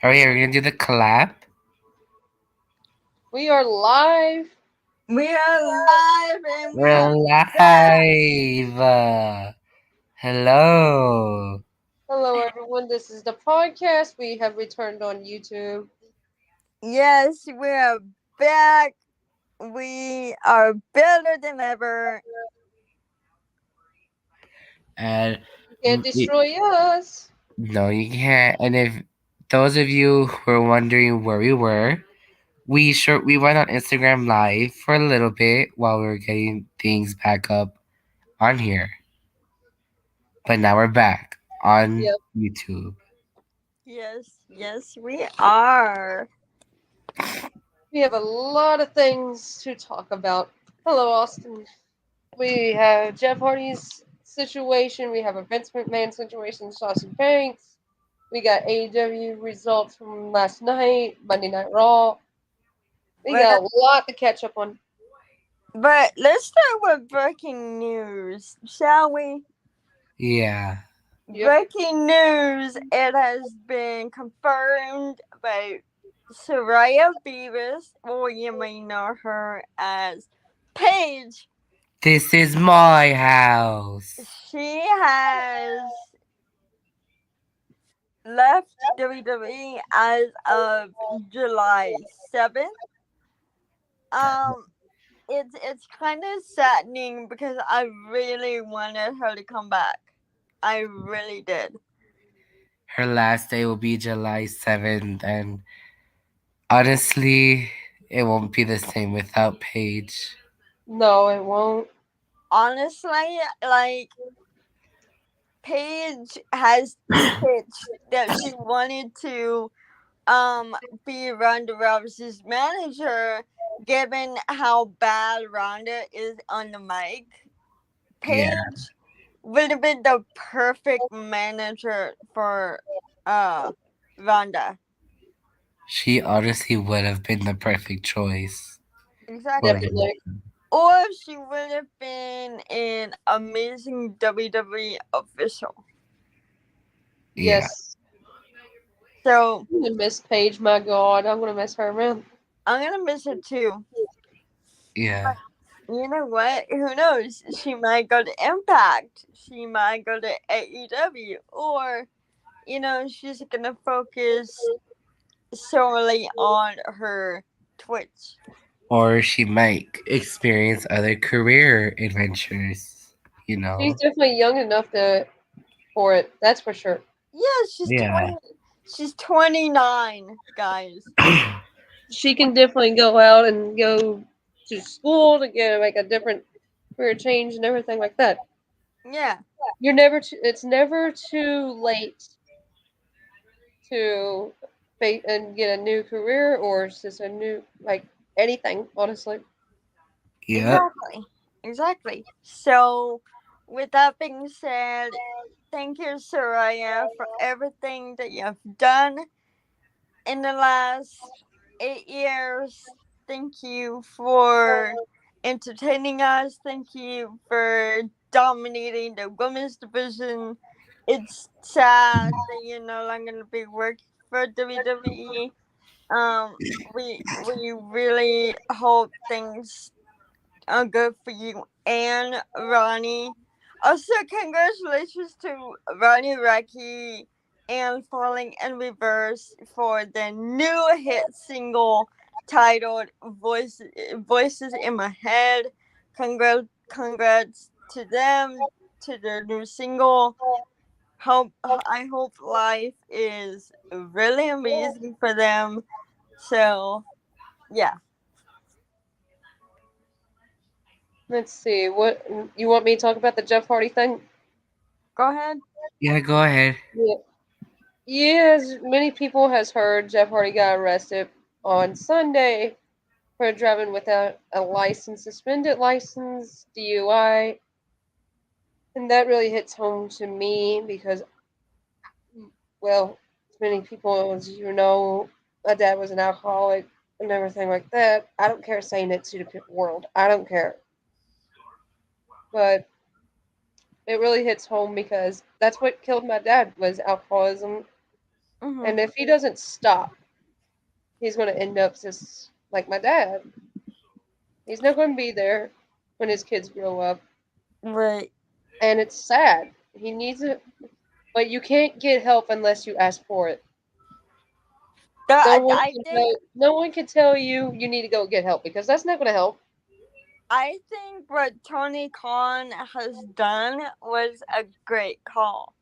Alright, we're gonna do the clap. We are live. We are live and we We're are back. live. Hello. Hello, everyone. This is the podcast. We have returned on YouTube. Yes, we are back. We are better than ever. And You can't destroy us. no, you can't. And if those of you who are wondering where we were, we went on Instagram Live for a little bit while we were getting things back up on here. But now we're back on Yep. YouTube. Yes, we are. We have a lot of things to talk about. Hello, Austin. We have Jeff Hardy's situation. We have a Vince McMahon situation, Sasha Banks. We got AEW results from last night, Monday Night Raw. We got But a lot to catch up on. but let's start with breaking news, shall we? Yeah. Yep. Breaking news. It has been confirmed by Soraya Beavis, or you may know her as Paige. This is my house. She has left WWE as of July 7th. Um, it's kind of saddening because I really wanted her to come back. I really did. Her last day will be July 7th, and honestly, it won't be the same without Paige. No, it won't. Honestly, like Paige has pitched that she wanted to be Ronda Rousey's manager, given how bad Ronda is on the mic. Yeah, Paige would have been the perfect manager for Ronda. she honestly would have been the perfect choice for Exactly. her. Definitely. Or she would have been an amazing WWE official. Yeah, Yes. So I'm gonna miss Paige, my god. I'm gonna miss her, man. I'm gonna miss her too. yeah. You know what? Who knows? She might go to Impact. She might go to AEW. Or, she's gonna focus solely on her Twitch. Or she might experience other career adventures, you She's know? definitely young enough to for it. That's for sure. Yeah, she's Yeah. 20. She's 29, guys. She can definitely go out and go to school to get like a different career change and everything like that. Yeah. You're never too, it's never too late to and get a new career or just a new like anything. Honestly, Yep. Exactly. Exactly. So, with that being said, thank you, Soraya, for everything that you've done in the last 8 years. Thank you for entertaining us. Thank you for dominating the women's division. It's sad that you're no longer going to be working for WWE. Um, we really hope things good for you and Ronnie. Also, congratulations to Ronnie Radke and Falling in Reverse for the new hit single titled Voices in My Head. Congrats to them, to their new single. I hope life is really amazing for them. So, yeah. let's see. What you want me to talk about the Jeff Hardy thing? Go ahead. Yeah, go ahead. Yeah. Yes, many people has heard Jeff Hardy got arrested on Sunday for driving without a license, suspended license, DUI, and that really hits home to me because, well, as many people as you know, my dad was an alcoholic and everything like that. I don't care saying it to the world. I don't care, but it really hits home because that's what killed my dad was alcoholism And Mhm. if he doesn't stop, he's going to end up just like my dad. He's not going to be there when his kids grow up. Right. And it's sad. He needs it, but you can't get help unless you ask for it. I think No one can tell you you need to go get help because that's not going to help. what Tony Khan has done was a great call.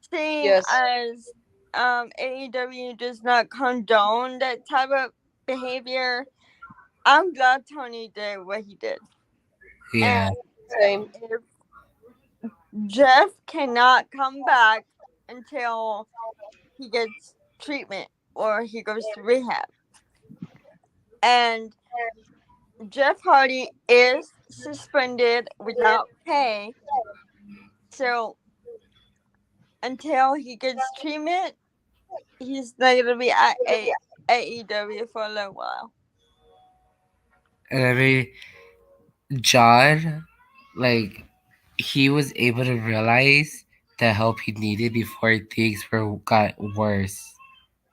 Seeing Yes, as AEW does not condone that type of behavior, I'm glad Tony did what he did. Yeah. And same. if Jeff cannot come back until he gets treatment or he goes to rehab, and Jeff Hardy is suspended without pay, so until he gets treatment, he's not gonna be at AEW for a little while. And I mean, John, like, he was able to realize the help he needed before things got worse.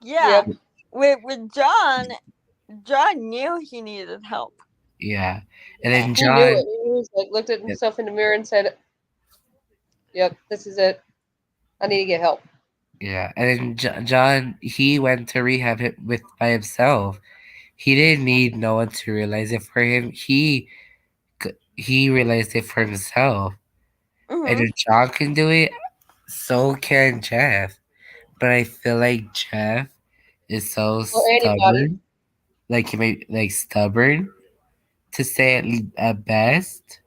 Yeah, Yep. with John, John knew he needed help. Yeah. And then He knew John, it. He was like, looked at himself in the mirror and said, "Yep, this is it. I need to get help." yeah. And then John, he went to rehab with by himself. He didn't need no one to realize it for him. He realized it for himself. And Hmm. if John can do it, so can Jeff. But I feel like Jeff is so Or anybody. stubborn, like he may like stubborn to say at best.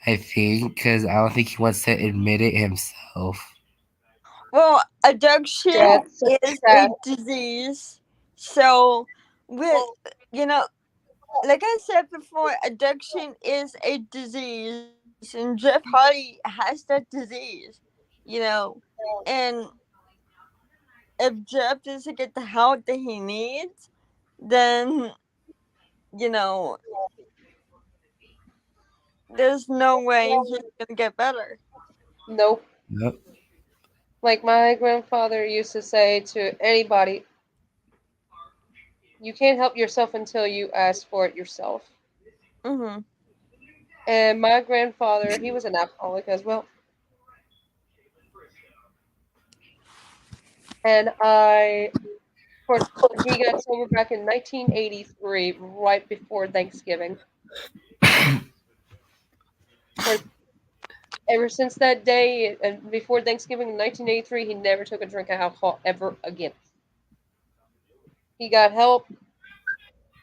I think because I don't think he wants to admit it himself. Well, addiction Yeah, it's so is sad. a disease. So, with you know, like I said before, addiction is a disease, and Jeff Hardy has that disease. You know, and if Jeff doesn't get the help that he needs, then you know, there's no way he's gonna get better. Nope. Yep. Like my grandfather used to say to anybody, you can't help yourself until you ask for it yourself. Hmm. And my grandfather, he was an alcoholic as well. And he got sober back in 1983, right before Thanksgiving. For ever since that day and before Thanksgiving in 1983, he never took a drink of alcohol ever again. He got help.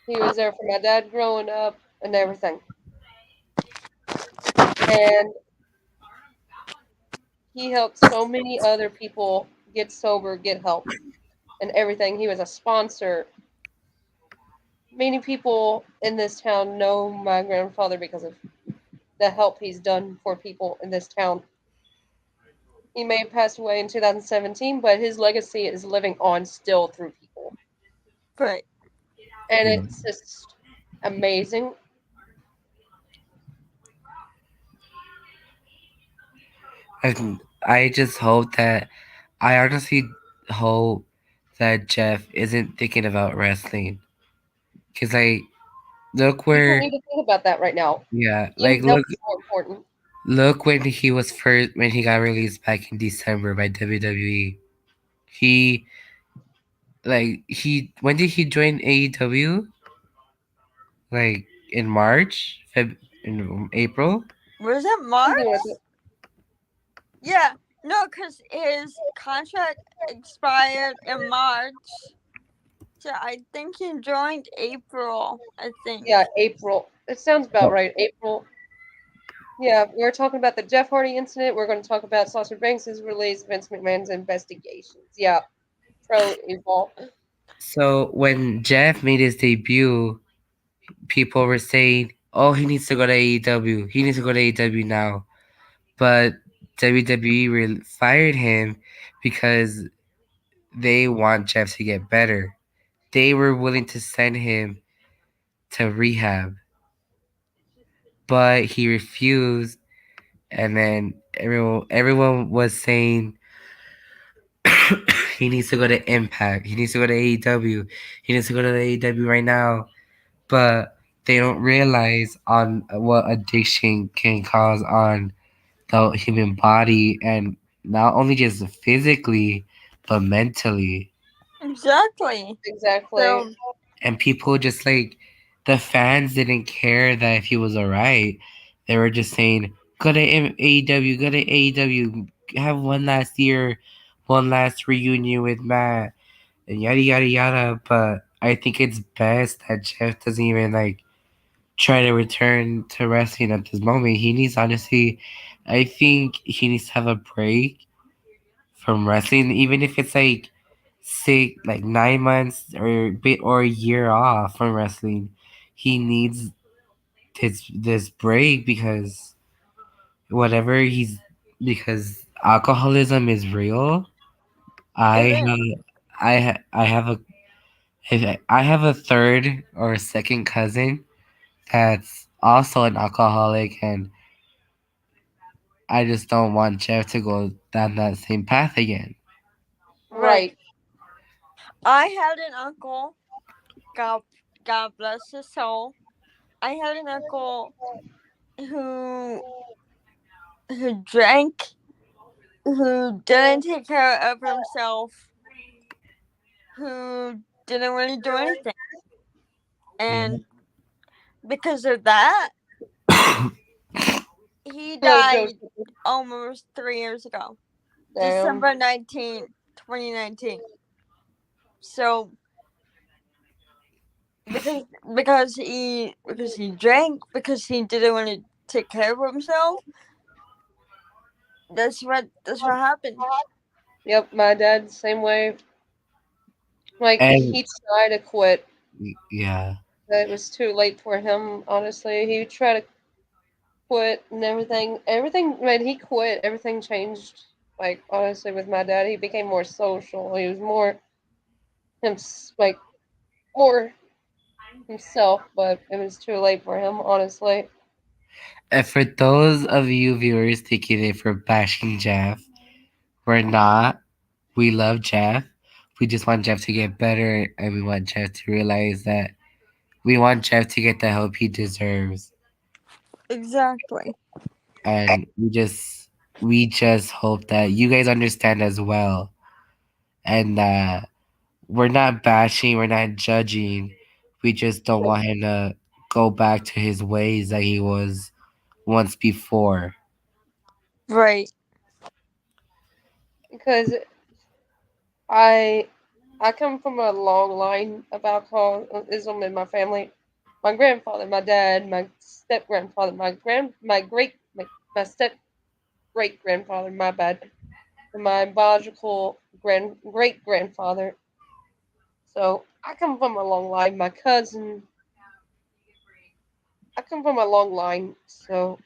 He was there for my dad growing up and everything. And he helped so many other people get sober, get help, and everything. He was a sponsor. Many people in this town know my grandfather because of the help he's done for people in this town. He may have passed away in 2017, but his legacy is living on still through people. Right. And it's just amazing. And I just hope that I honestly hope that Jeff isn't thinking about wrestling. Cause like look You don't where need to think about that right now. yeah, like Getting help is more important. look when he got released back in December by WWE. He he when did he join AEW? Like in in April? Was it Something like March? that. Yeah. No, because his contract expired in March. So I think he joined April, I think. Yeah, April. It sounds about Oh, right. April. Yeah, we're talking about the Jeff Hardy incident. We're going to talk about Sasha Banks' release, Vince McMahon's investigations. Yeah, pro evolve. so when Jeff made his debut, people were saying, "Oh, he needs to go to AEW. He needs to go to AEW now." But WWE fired him because they want Jeff to get better. They were willing to send him to rehab, but he refused. And then everyone was saying He needs to go to Impact. He needs to go to AEW. He needs to go to the AEW right now. But they don't realize on what addiction can cause on the human body, and not only just physically but mentally. Exactly. Exactly. So And people just like the fans didn't care that if he was alright. They were just saying, "Go to AEW, go to AEW, have one last year, one last reunion with Matt, and yada yada yada." But I think it's best that Jeff doesn't even like try to return to wrestling at this moment. He needs, honestly, I think he needs to have a break from wrestling, even if it's like 9 months or a bit or a year off from wrestling. He needs this break because whatever he's because alcoholism is real. it I is. have I have I have a third or second cousin that's also an alcoholic, and I just don't want Jeff to go down that same path again. Right. Right. I had an uncle. God, God bless his soul. I had an uncle who drank, who didn't take care of himself, who didn't really do anything, Yeah. and because of that, he Really goes. died almost 3 years ago, Damn. December 2019. So because he drank, because he didn't want to take care of himself, that's what happened. Yep, my dad same way. Like And he tried to quit, yeah. but it was too late for him. Honestly, he tried to quit and everything. Everything when he quit, everything changed. Like honestly, with my dad, he became more social. He was more him, like more himself. But it was too late for him. Honestly, And for those of you viewers thinking it for bashing Jeff, we're not. We love Jeff. We just want Jeff to get better, and we want Jeff to realize that we want Jeff to get the help he deserves. Exactly. And we just hope that you guys understand as well. And we're not bashing, we're not judging. We just don't want him to go back to his ways that he was once before. Right. because I I come from a long line of alcoholism in my family. My grandfather, my dad, my step grandfather, my great, my step great grandfather, my bad, and my biological great grandfather. So I come from a long line. My cousin, I come from a long line. So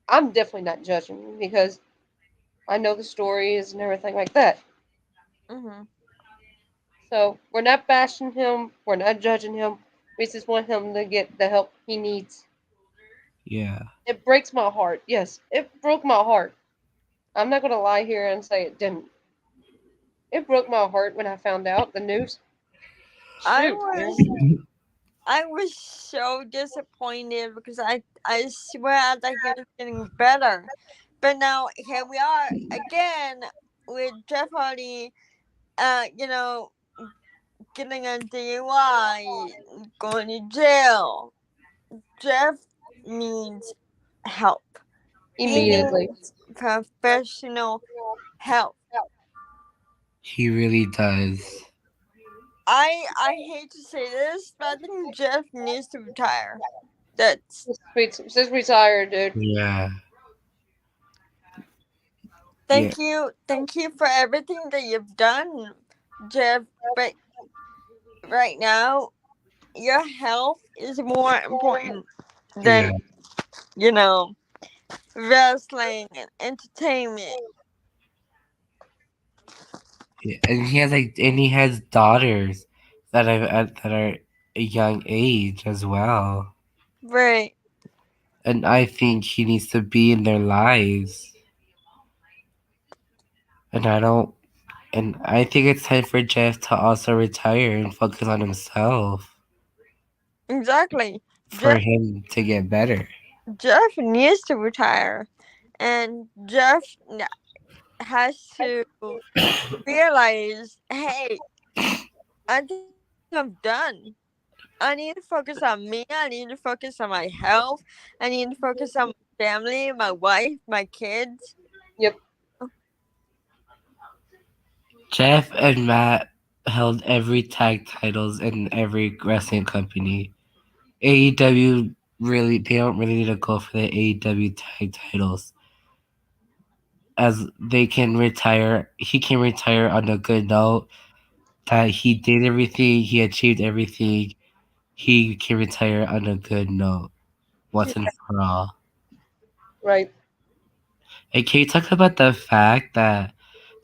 I'm definitely not judging because I know the stories and everything like that. Mhm. So we're not bashing him. We're not judging him. We just want him to get the help he needs. Yeah. It breaks my heart. Yes, it broke my heart. I'm not gonna lie here and say it didn't. It broke my heart when I found out the news. I Shoot, man. was I was so disappointed because I swear that he was getting better, but now here we are again with Jeff Hardy. You know, getting a DUI, going to jail. Jeff needs help. He Immediately. needs professional help. He really does. I hate to say this, but I think Jeff needs to retire. That's Just retired, dude. Yeah. Yeah. thank you for everything that you've done, Jeff. But right now, your health is more important Yeah. than you know wrestling and entertainment. Yeah. And he has daughters that are a young age as well. Right. And I think he needs to be in their lives. And I don't And I think it's time for Jeff to also retire and focus on himself Exactly. for Jeff him to get better. Jeff needs to retire, and has to realize, hey, I think I'm done. I need to focus on me. I need to focus on my health. I need to focus on my family, my wife, my kids. Yep. Jeff and Matt held every tag titles in every wrestling company. AEW really they don't really need to go for the AEW tag titles as they can retire. He can retire on a good note that he did everything, he achieved everything. He can retire on a good note once and for all. Right. And can you talk about the fact that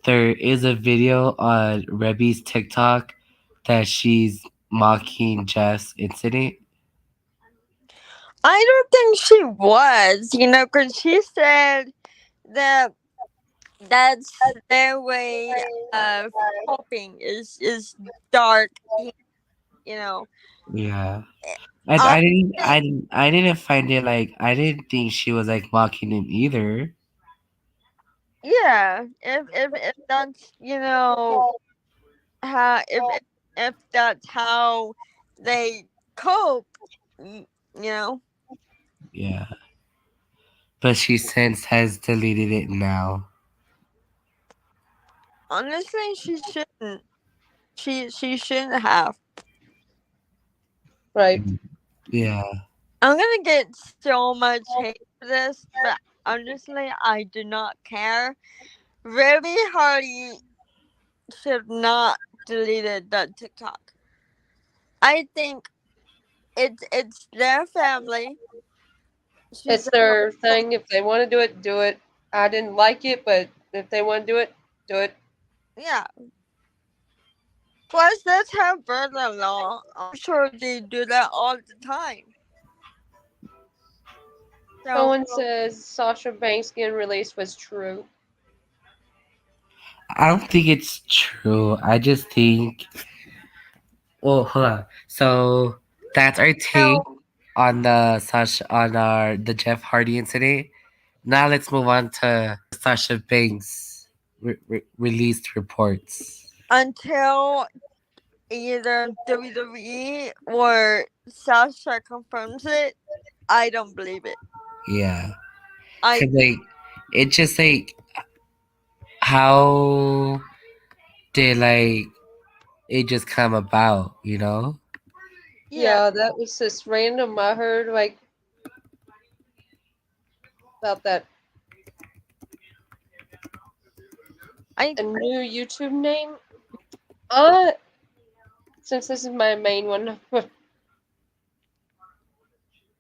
there is a video on Rebby's TikTok that she's mocking Jeff's incident? I don't think she was, because she said that that's their way of coping is dark, you know. Yeah. And I I didn't find it like I didn't think she was like mocking him either. Yeah, if that's how if that's how they cope, y- you know. Yeah. But she since has deleted it now. Honestly, she shouldn't. She shouldn't have. Right. Yeah. I'm gonna get so much hate for this, but honestly, I do not care. Ruby Hardy should not deleted that TikTok. I think it's their family. She's It's their thing. If they want to do it, do it. I didn't like it, but if they want to do it, do it. yeah. Plus, that's her brother-in-law. I'm sure they do that all the time. So Someone says Sasha Banks getting released was true. I don't think it's true. I just think well hold on. So that's our take on the Sasha on our the Jeff Hardy incident. Now let's move on to Sasha Banks released reports. until either WWE or Sasha confirms it, I don't believe it. Yeah. I Cause like it just like how did like it just come about, you know? yeah, Yeah, that was just random. I heard like about that I a new YouTube name. Uh, since this is my main one.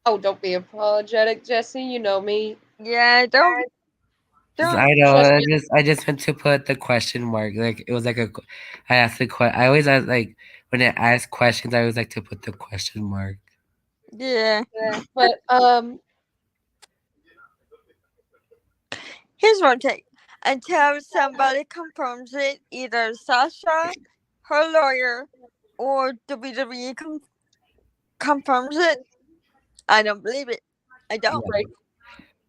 Oh, don't be apologetic, Jesse. You know me. yeah don't I know. Trust me. I just meant to put the question mark. Like it was like I asked the question. I always ask like when I ask questions, I always like to put the question mark. yeah. But Here's one take. Until somebody confirms it, either Sasha, her lawyer, or WWE confirms it, I don't believe it. I don't. right,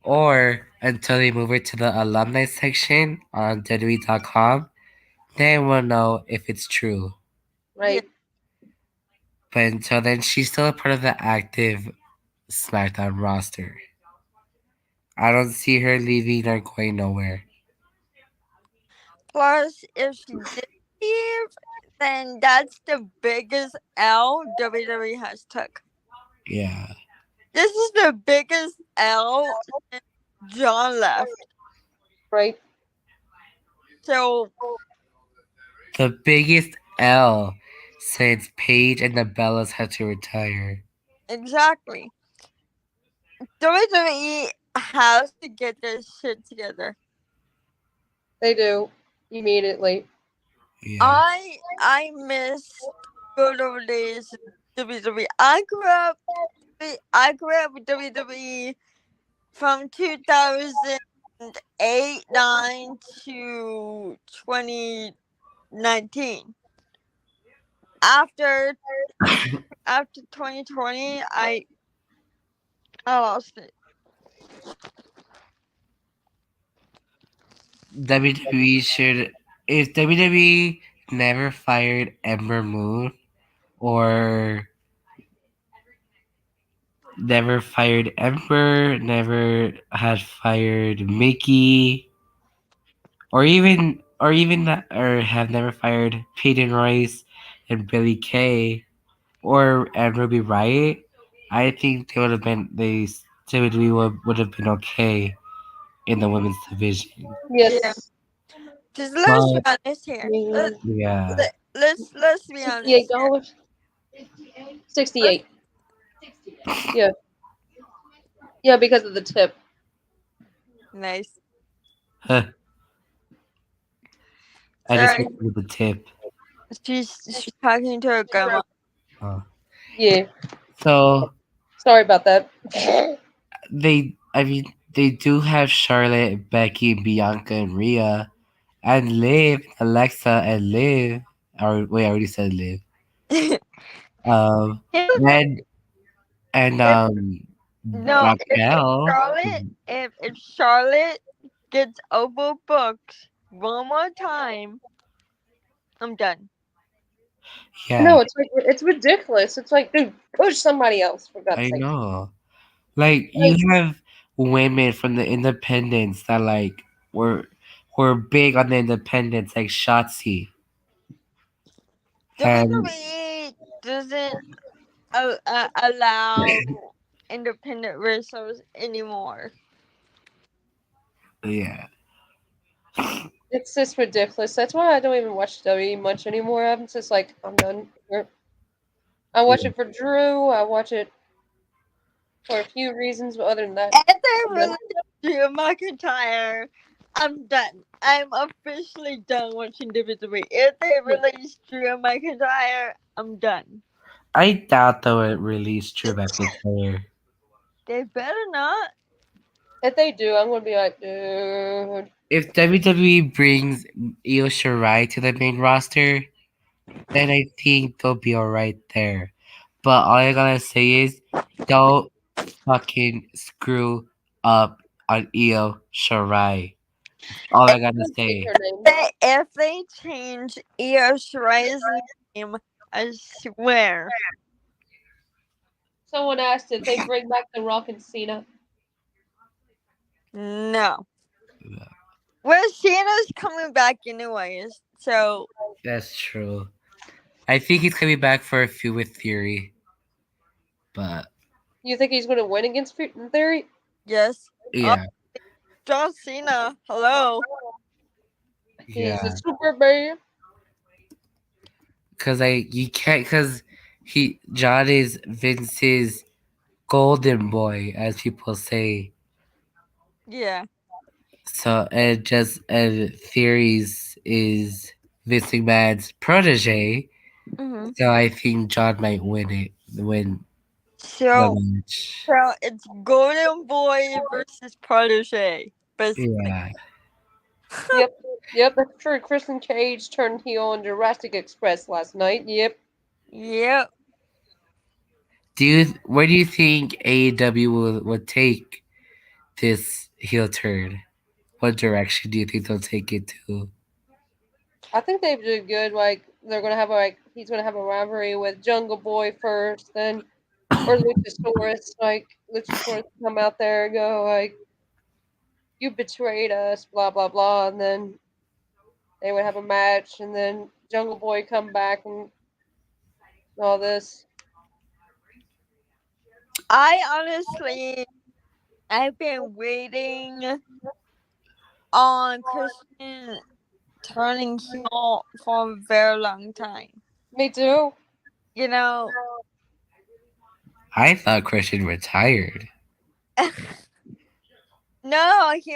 Or until they move it to the alumni section on WWE.com, then we'll know if it's true. Yeah. right. But until then, she's still a part of the active SmackDown roster. I don't see her leaving or going nowhere. Plus, if she did leave, then that's the biggest L WWE has took. Yeah. This is the biggest L since John left. Right. So The biggest L since Paige and the Bellas had to retire. exactly, WWE has to get their shit together. They do immediately. Yeah. I miss good old days of WWE. I grew up with WWE from 2008 9 to 2012. 2019. After 2020, I lost it. WWE should, if WWE never fired Ember Moon or never fired Ember, never had fired Mickey, or have never fired Peyton Royce and Billy Kay and Ruby Riot, I think they would have been would have been okay in the women's division. Yeah, Yes. just let's be But honest here. yeah, Let's be $68. honest here. 68. Yeah. Yeah, because of the tip. Nice. huh, I just Sorry, went with the tip. she's talking to her grandma. Uh, Yeah. so Sorry about that. they do have Charlotte, Becky, Bianca, and Rhea, and Liv, Alexa, and Liv. Or wait, I already said Liv. if Um, and and if no, Raquel. if Charlotte gets overbooked one more time, I'm done. Yeah, No, it's like it's ridiculous. It's like, dude, push somebody else for God's I sake. know. Like Like, you have women from the independents that were were big on the independents, like Shotzi, and WWE doesn't allow independent wrestlers anymore. yeah, it's just ridiculous. That's why I don't even watch WWE much anymore. I'm just like, I'm done. I watch yeah. it for Drew. I watch it for a few reasons, but other than that, If they I'm done. release Drew McIntyre, I'm done. I'm officially done watching WWE. If they release Drew McIntyre, I'm done. I doubt they would release Drew McIntyre. They better not. If they do, I'm gonna be like, dude. If WWE brings Io Shirai to the main roster, then I think they'll be alright there. But all I gotta say is, don't fucking screw up on Io Shirai. All If I gotta Don't say say. her name. if they change Io Shirai's name, I swear. Someone asked if they bring back The Rock and Cena. No. Well, Cena's coming back anyways, so That's true. I think he's coming back for a feud with Theory. But You think he's gonna win against Theory? yes. yeah, John Cena, hello. He's a yeah. super babe. Cause you can't, cause John is Vince's golden boy, as people say. Yeah. So and Theories is Vince McMahon's protege. Mm-hmm. So I think John might win the So match. it's Golden Boy versus Protege. Basically. Yeah. Yep, that's true. Christian Cage turned heel on Jurassic Express last night. Yep. Yep. Where do you think AEW will take this heel turn? What direction do you think they'll take it to? I think they did good. Like they're gonna have he's gonna have a rivalry with Jungle Boy first, then or Luchasaurus. Like Luchasaurus come out there and go like, "You betrayed us," blah blah blah, and then they would have a match, and then Jungle Boy come back and all this. I've been waiting on Christian turning heel for a very long time. Me too. You know, I thought Christian retired. no, he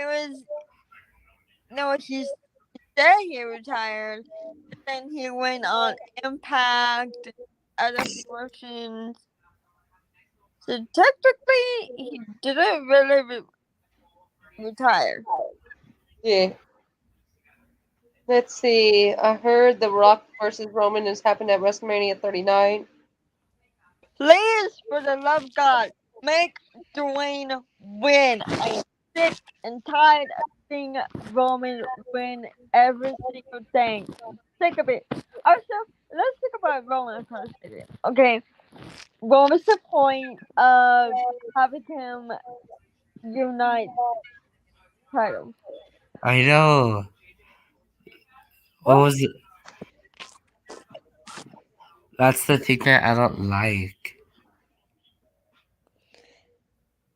said he retired. But then he went on Impact and other promotions. So technically, he didn't really retire. Yeah. Let's see. I heard The Rock versus Roman has happened at WrestleMania 39. Please, for the love of God, make Dwayne win. I am sick and tired of seeing Roman win every single thing. I'm sick of it. Also, let's talk about Roman for a second. Okay, what was the point of having him unite titles? I know. What What? was it? That's the thing that I don't like.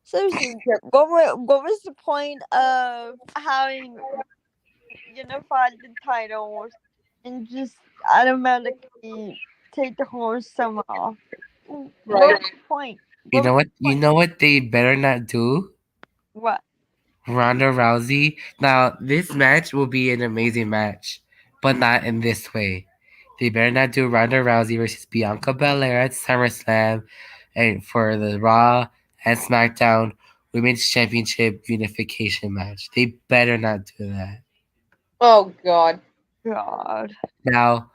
Seriously, Yep. what was the point of having unified the titles and just automatically take the whole summer off? What Right. was the point? You What know was what? the You point? know what they better not do? What? Ronda Rousey. Now, this match will be an amazing match, but not in this way. They better not do Ronda Rousey versus Bianca Belair at SummerSlam and for the Raw and SmackDown Women's Championship unification match. They better not do that. Oh, God. God. Now,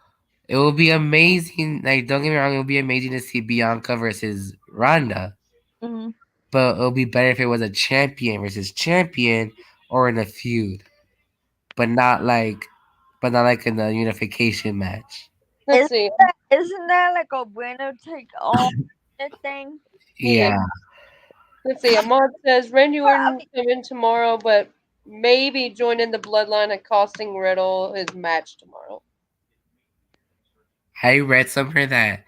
it will be amazing. Like, don't get me wrong, it will be amazing to see Bianca versus Ronda, Mm. but it'll be better if it was a champion versus champion or in a feud, but not like, but not like in a unification match. Let's see. Isn't that like a winner take all thing? Yeah. Yeah, Let's see. Ahmad says Randy Well, I Orton come in tomorrow, but maybe join in the bloodline and costing Riddle his match tomorrow. I read somewhere that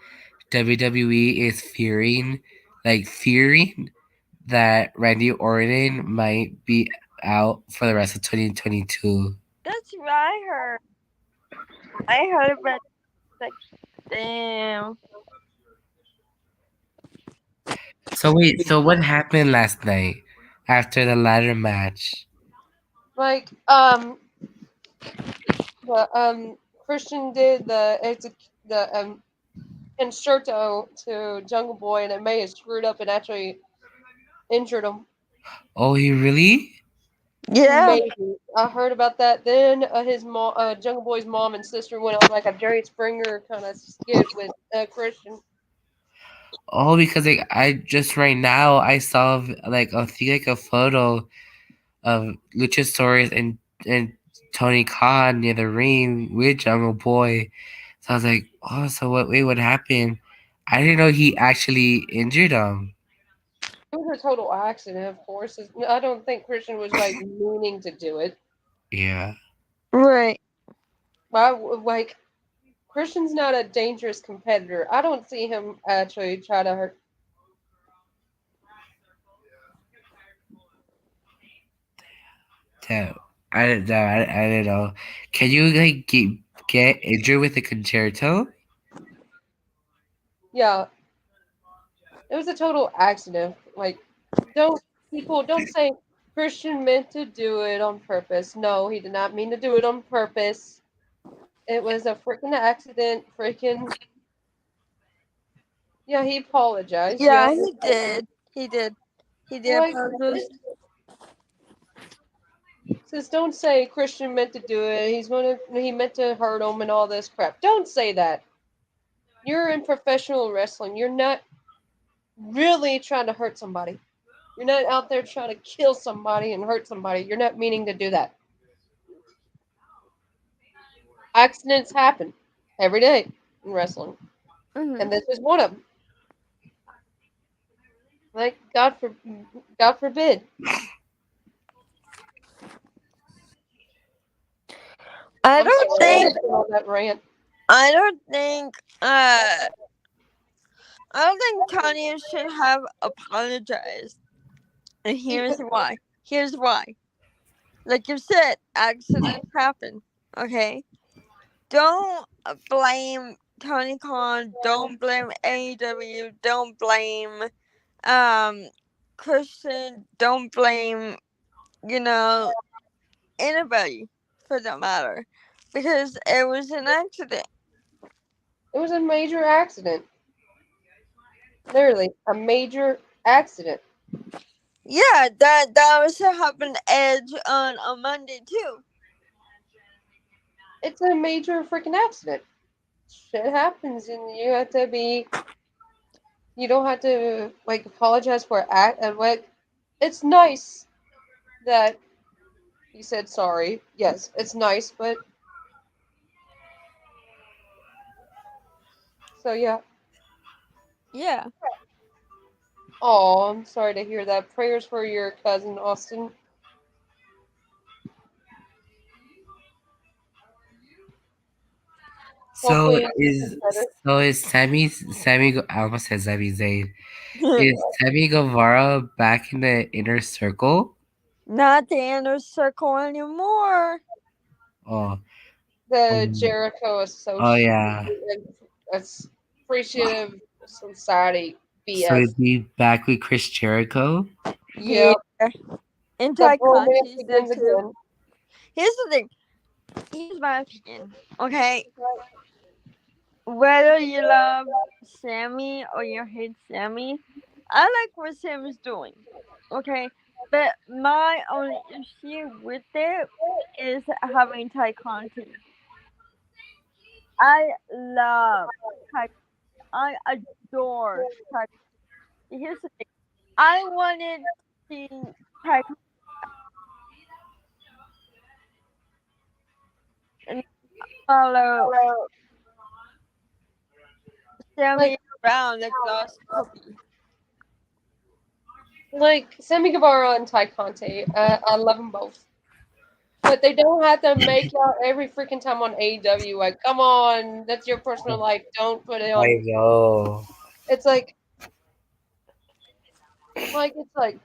WWE is fearing that Randy Orton might be out for the rest of 2022. that's what I heard. I heard about like damn. So wait, so what happened last night after the ladder match? Like, Christian did the concerto to Jungle Boy, and it may have screwed up and actually injured him. Oh, he really? Yeah. Maybe I heard about that. Then his mom, Jungle Boy's mom and sister went on like a Jerry Springer kind of skit with Christian. Oh, because like I just right now I saw like I think like a photo of Luchasaurus and Tony Khan near the ring with Jungle Boy. So I was like, oh, so what? Wait, what happened? I didn't know he actually injured him. It was a total accident, of course. I don't think Christian was like meaning to do it. Yeah. Right. Like Christian's not a dangerous competitor. I don't see him actually try to hurt. So I don't know. I don't know. Can you like get injured with a concerto? Yeah, it was a total accident. Like, don't don't say Christian meant to do it on purpose. No, he did not mean to do it on purpose. It was a freaking accident. Freaking yeah, he apologized. Yeah, Yeah, he did. He did. He did like apologize. says don't say Christian meant to do it. He meant to hurt him and all this crap. Don't say that. You're in professional wrestling. You're not really trying to hurt somebody. You're not out there trying to kill somebody and hurt somebody. You're not meaning to do that. Accidents happen every day in wrestling, Mm-hmm. and this is one of them. Like God forbid. I I'm don't sorry think. on that rant. I don't think. I don't think Tanya should have apologized. And here's why. Here's why. Like you said, accidents happen. Okay. Don't blame Tony Khan. Don't blame AEW. Don't blame um Christian. Don't blame you know anybody for that matter, because it was an accident. It was a major accident. Literally, a major accident. Yeah, that was what happened to Edge on Monday too. it's a major freaking accident. Shit happens, and you have to be. You don't have to like apologize for act and like. It's nice that he said sorry. Yes, it's nice, but so yeah. Yeah. Oh, I'm sorry to hear that. Prayers for your cousin Austin. So Hopefully he gets is better. I almost said Sami Zayn. Is Sammy Guevara back in the inner circle? Not the inner circle anymore. Oh, The um, Jericho oh yeah. Appreciative Society So BS. is he back with Chris Jericho? Yeah. Yep, the Anti bromance Conti's there begins too. again. Here's the thing. Here's my opinion. Okay. Whether you love Sammy or you hate Sammy, I like what Sammy's doing. Okay. But my only issue with it is having Ty Conti. I love Ty. I adore Ty. Here's the thing. I wanted to see Ty and follow Like, Sammy around like lost puppy. like Sammy Guevara and Ty Conte. I love them both. But they don't have to make out every freaking time on AEW. Like, come on, that's your personal life. Don't put it I on. know. It's it's like,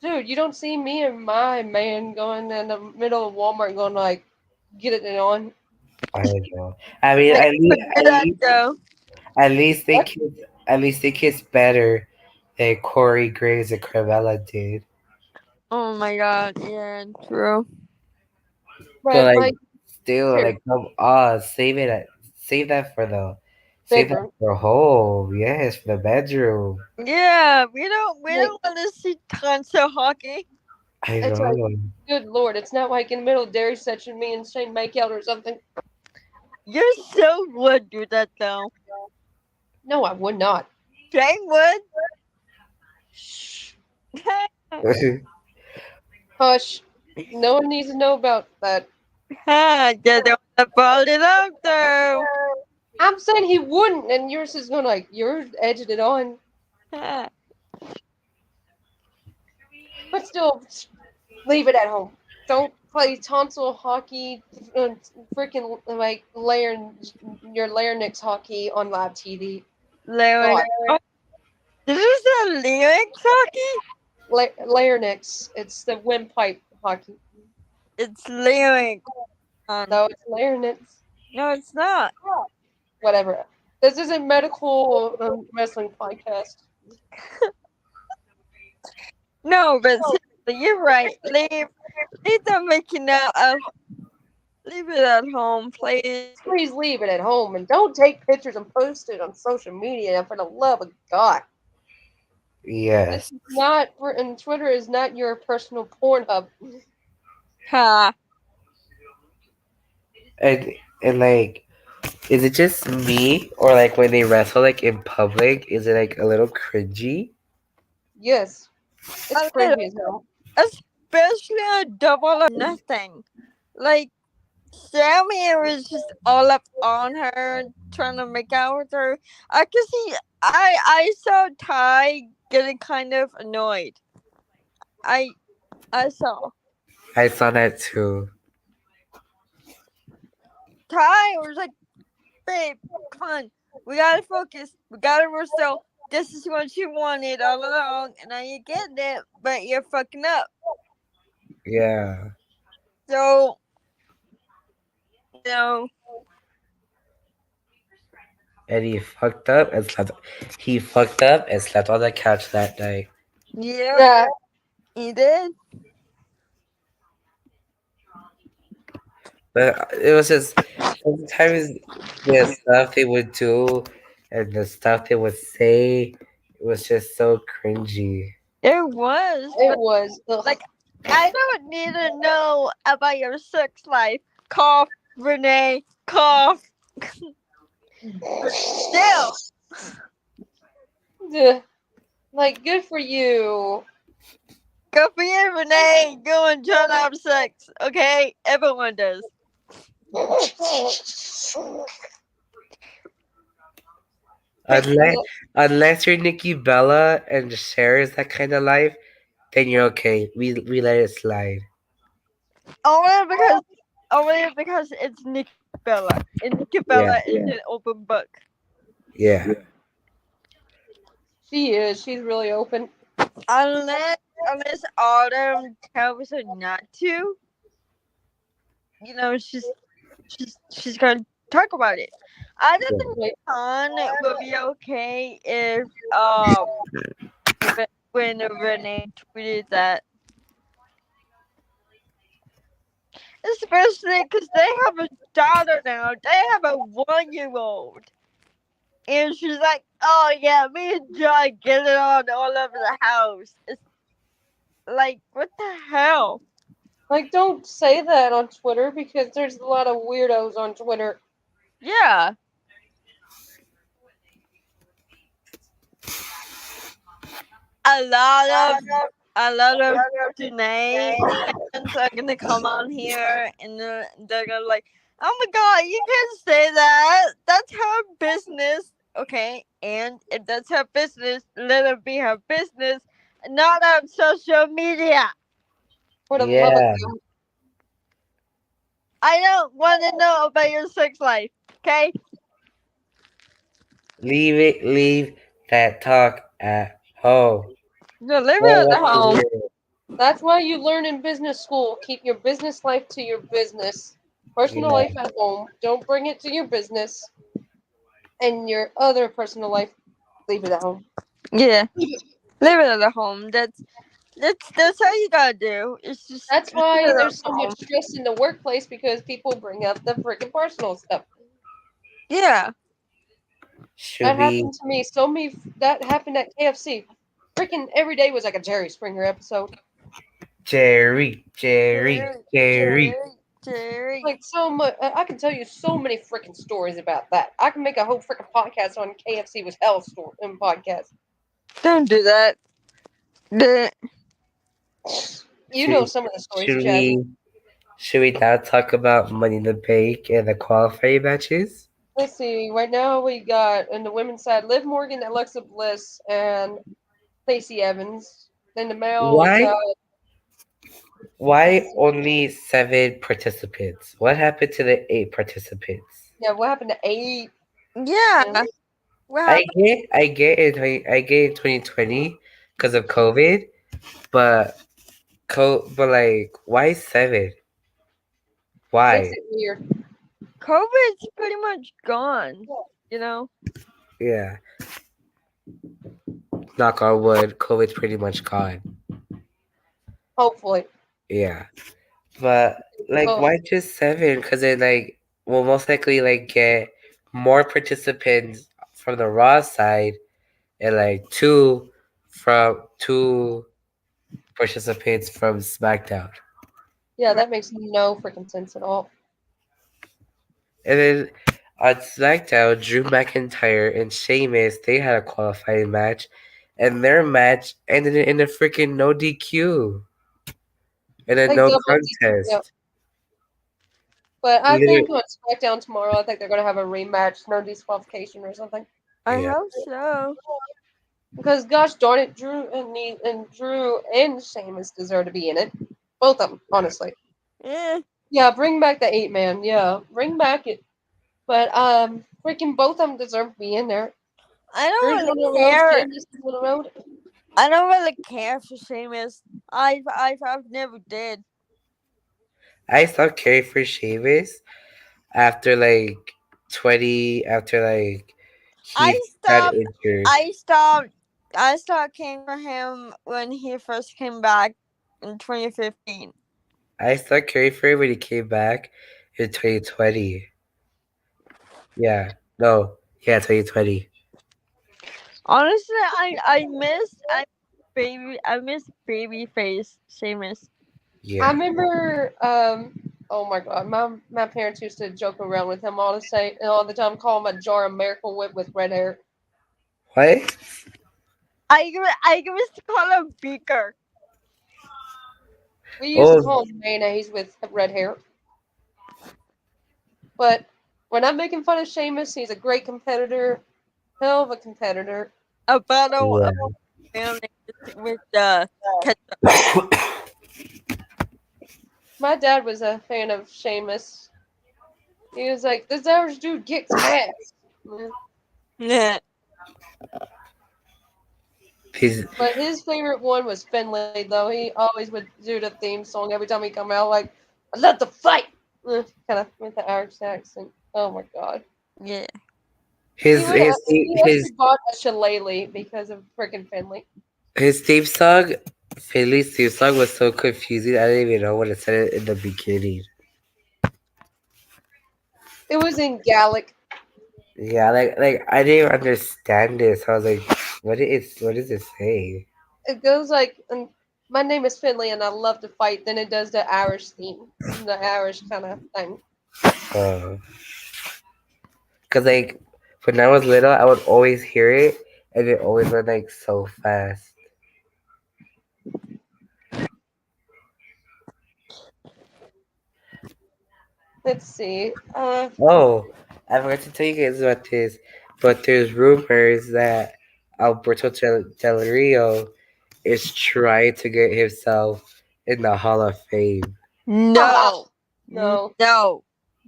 dude, you don't see me and my man going in the middle of Walmart going like, get it on. I know. I mean, They at could least, do that though. at least they What? kiss, at least they kiss better than Corey Graves and Carmella did. Oh my god, yeah, true. But But like, like, still, here, like, come on, save that for save that bedroom. for home. Yes, for the bedroom. Yeah, we don't Like, want to see tons of hockey. I it's like, know. good lord, it's not like in the middle of dairy section, me and Shane make out or something. You so would do that though. No, I would not. Jane would. Shh, hush. No one needs to know about that. Ha, you don't want to ball it out though. I'm saying he wouldn't, and yours is going like, you're edging it on. Ha. But still, leave it at home. Don't play tonsil hockey, freaking like your larynx hockey on live TV. Lyric. God, Oh, this is a lyric hockey. larynx. It's the windpipe hockey. It's lyric. No, it's larynx. No, it's not. Whatever. This isn't medical wrestling podcast. No, but seriously, you're right. Leave them making out. Leave it at home, please. Please leave it at home and don't take pictures and post it on social media for the love of God. This Yes. is not, and Twitter is not your personal porn hub. Ha. And and like, is it just me or like when they wrestle like in public? Is it like a little cringy? Yes, it's A cringy as hell. especially a double or nothing. Like Sammy was just all up on her, trying to make out with her. I could see. I saw Ty getting kind of annoyed. I I saw I saw that too. Ty was like, "Babe, come on, we gotta focus. We gotta wrestle. This is what you wanted all along, and now you get it, but you're fucking up." Yeah. So no, And he fucked up and slept on the couch that night. yep, Yeah, he did. But it was just sometimes the stuff they would do and the stuff they would say, it was just so cringy. It was, it but was. Ugh. like, I don't need to know about your sex life. Cough. Renee, cough. Still, Duh. Like, good for you. go for you, Renee. Go and try to have sex. Okay, everyone does. Unless unless you're Nikki Bella and shares that kind of life, then you're okay. We let it slide. Only because it's Nikki Bella, and Nikki Yeah, Bella is an open book. yeah. She is. She's really open. Unless Autumn tells her not to, she's gonna talk about it. I don't think Like, Con will be okay if when Renee tweeted that, especially because they have a daughter now. They have a 1-year-old, and she's like, "Oh yeah, me and John get it on all over the house." It's like, what the hell? don't say that on Twitter because there's a lot of weirdos on Twitter. Yeah, a lot of a lot of Janae fans are gonna come on here and they're gonna like, oh my god, you can't say that. That's her business. Okay, and if that's her business, let her be her business, not on social media. For the love of Yeah. God. I don't want to know about your sex life. Okay, Leave that talk at home. no, leave Well, it at what to home. do? That's why you learn in business school. Keep your business life to your business. Personal Yeah, life at home. Don't bring it to your business. And your other personal life, leave it at home. Yeah, leave it at home. That's how you gotta do. It's just That's leave it why at there's so much home. stress in the workplace because people bring up the freaking personal stuff. Yeah. should That be happened to me. That happened at KFC. Freaking every day was like a Jerry Springer episode. Jerry. Jerry. Like so much. I can tell you so many freaking stories about that. I can make a whole freaking podcast on KFC was hell story podcast. Don't do that. The- You know Should some of the stories, should Jazzy. we should we now talk about Money in the Bank and the qualifying matches? Let's see. Right now we got on the women's side Liv Morgan, Alexa Bliss, and Lacey Evans. Then the male we Why got. why only 7 participants? What happened to the 8 participants? Yeah, what happened to eight? And yeah. What I happened? get in 2020 because of COVID, but but like why 7? makes Why? it weird. COVID's pretty much gone. You know? Yeah, knock on wood, COVID's pretty much gone. Hopefully. Yeah, but like Oh, why just 7? Because then like we'll most likely like get more participants from the Raw side and like two participants from SmackDown. yeah, that makes no freaking sense at all. And then on SmackDown, Drew McIntyre and Sheamus, they had a qualifying match, and their match ended in a freaking no DQ and a Like no double DQ, yeah. contest. But I Either think on SmackDown tomorrow, I think they're gonna have a rematch, no disqualification or something. I yeah, hope so. Because gosh darn it, Drew and Sheamus deserve to be in it. Both of them, honestly. Yeah. Yeah, bring back the 8 man. Yeah, bring back it. But freaking both of them deserve to be in there. I don't Drew's really on the road. care. Sheamus is on the road. I don't really care for Seamus. I've never did. I stopped caring for Sheamus after like 20 after like I he got stopped injured. I stopped I stopped caring for him when he first came back in 2015. I stopped caring for him when he came back in 2020. Yeah, no, yeah, 2020. Honestly, I miss baby face Seamus. I Yeah, remember Oh my god, my parents used to joke around with him all the time, call him a jar of Miracle Whip with red hair. What? I used to call him Beaker. We used to Oh, call him mayonnaise with red hair. But when I'm making fun of Sheamus, he's a great competitor, hell of a competitor. A bottle yeah. of mayonnaise with ketchup. My dad was a fan of Sheamus. He was like, "This average dude kicks ass." Yeah. He's But his favorite one was Finlay, though. He always would do the theme song every time he come out, like, "I love to fight," kind of with the Irish accent. Oh my god. Yeah. He his would. his He his actually bought a shillelagh because of freaking Finley. his theme song, Finley's theme song was so confusing. I didn't even know what it said in the beginning. It was in Gaelic. Yeah, like I didn't understand this. I was like, what does it say? It goes like, "My name is Finley and I love to fight." Then it does the Irish theme, the Irish kind of thing. Uh, Cause like when I was little, I would always hear it, and it always went like so fast. Let's see. Oh, I forgot to tell you guys about this, but there's rumors that Alberto Del Rio is trying to get himself in the Hall of Fame. No. No. No.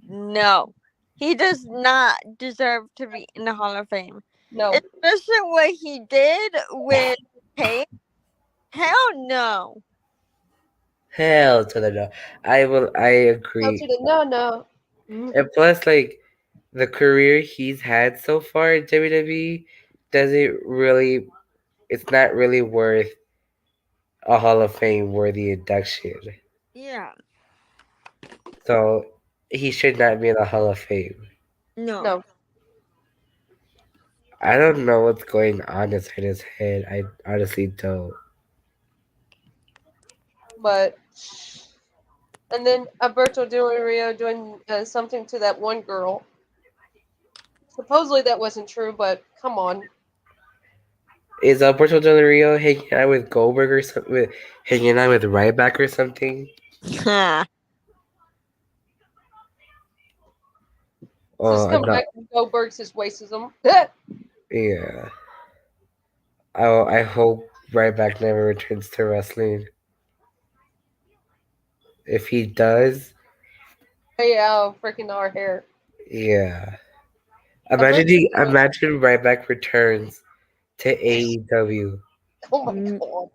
No. He does not deserve to be in the Hall of Fame. No. Especially what he did with Paige. Hell no. Hell to the no. I No to agree. the no, no. Mm. And plus, like the career he's had so far in WWE doesn't really. It's not really worth a Hall of Fame worthy induction. Yeah. So he should not be in the Hall of Fame. No. No. I don't know what's going on inside his head. I honestly don't. But and then Alberto Del Rio doing something to that one girl. Supposedly that wasn't true, but come on. Is Alberto Del Rio hanging out with Goldberg or something? Hanging out with Ryback or something? Ha. Oh, Just I'm come not. back and Goldberg's his racism. Yeah. I hope Ryback never returns to wrestling. If he does, Hey, freaking our hair. yeah. Alberto. Imagine Ryback returns to AEW. Oh my Mm, god.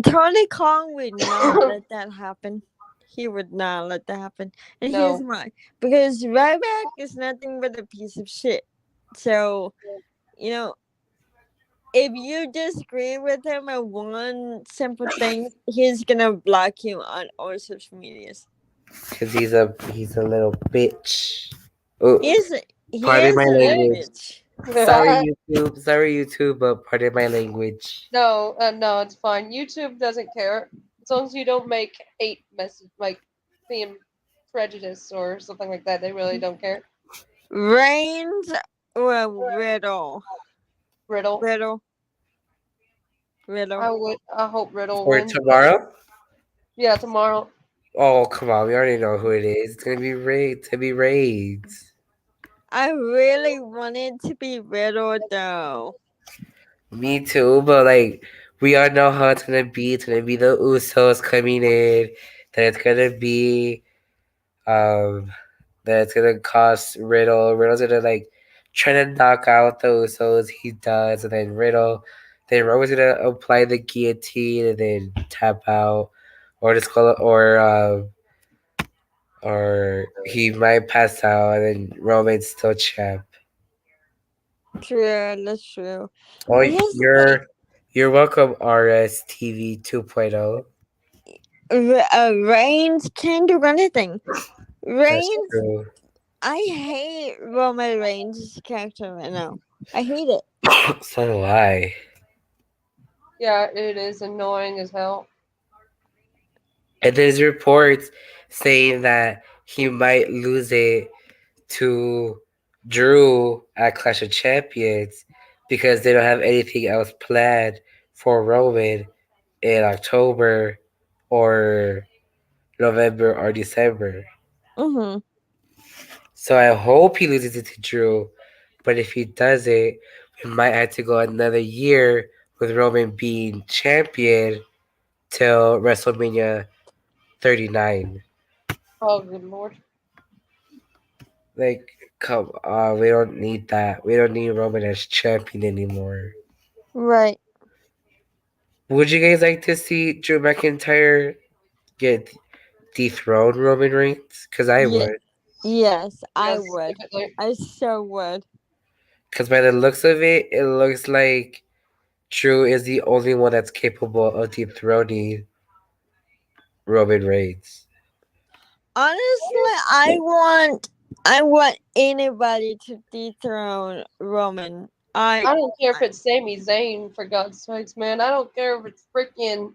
Tony Khan would not let that happen. He would not let that happen. And here's No. why. Because Ryback is nothing but a piece of shit. So, you know, if you disagree with him on one simple thing, he's gonna block you on all social medias. Because he's a little bitch. Oh, He pardon is my a little language. bitch. Sorry YouTube, but pardon my language. No, no, it's fine. YouTube doesn't care as long as you don't make hate message like being prejudiced or something like that. They really don't care. Reigns or Riddle? Riddle. Riddle. Riddle. I hope Riddle For wins. tomorrow? Yeah, tomorrow. Oh, come on. We already know who it is. It's going to be Raids. To be Raids. I really wanted to be Riddle though. Me too, but like, we all know how it's going to be. It's going to be the Usos coming in. Then it's going to be, that it's going to cost Riddle. Riddle's going to like try to knock out the Usos. He does. And then then Roman's going to apply the guillotine and then tap out. Or just call it, or he might pass out and then Roman's still champ. True, that's true. Oh, But here's the thing. you're welcome, RS TV 2.0. Reigns can't do anything. That's Reigns, true. I hate Roman Reigns' character right now. I hate it. So do I. Yeah, it is annoying as hell. And there's reports saying that he might lose it to Drew at Clash of Champions because they don't have anything else planned for Roman in October or November or December. Mhm. So I hope he loses it to Drew. But if he doesn't, we might have to go another year with Roman being champion till WrestleMania 39. Oh, good lord. Like, come on, we don't need that. We don't need Roman as champion anymore. Right. Would you guys like to see Drew McIntyre get dethrone Roman Reigns? Because I Yeah. would. Yes, I Yes, would. definitely. I so would. Because by the looks of it, it looks like Drew is the only one that's capable of dethroning Roman Reigns. Honestly, I want anybody to dethrone Roman. I don't care if it's Sami Zayn, for God's sakes, man. I don't care if it's freaking.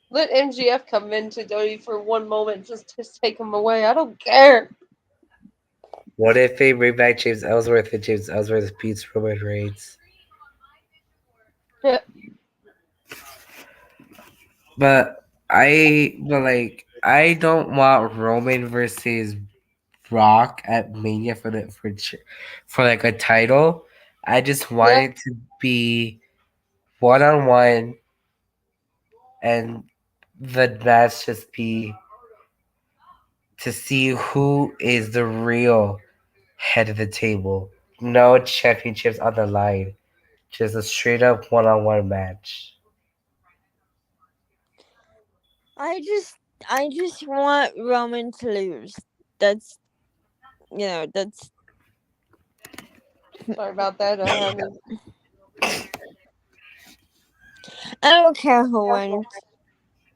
Let MGF come into WWE for one moment just to take him away. I don't care. What if they bring back James Ellsworth and James Ellsworth beats Roman Reigns? Yeah, I don't want Roman versus Brock at Mania for like a title. I just want yeah. it to be one on one, and the match just be to see who is the real head of the table. No championships on the line. Just a straight up one on one match. I just I just want Roman to lose. That's that's Sorry about that. I had to. I don't care who wins.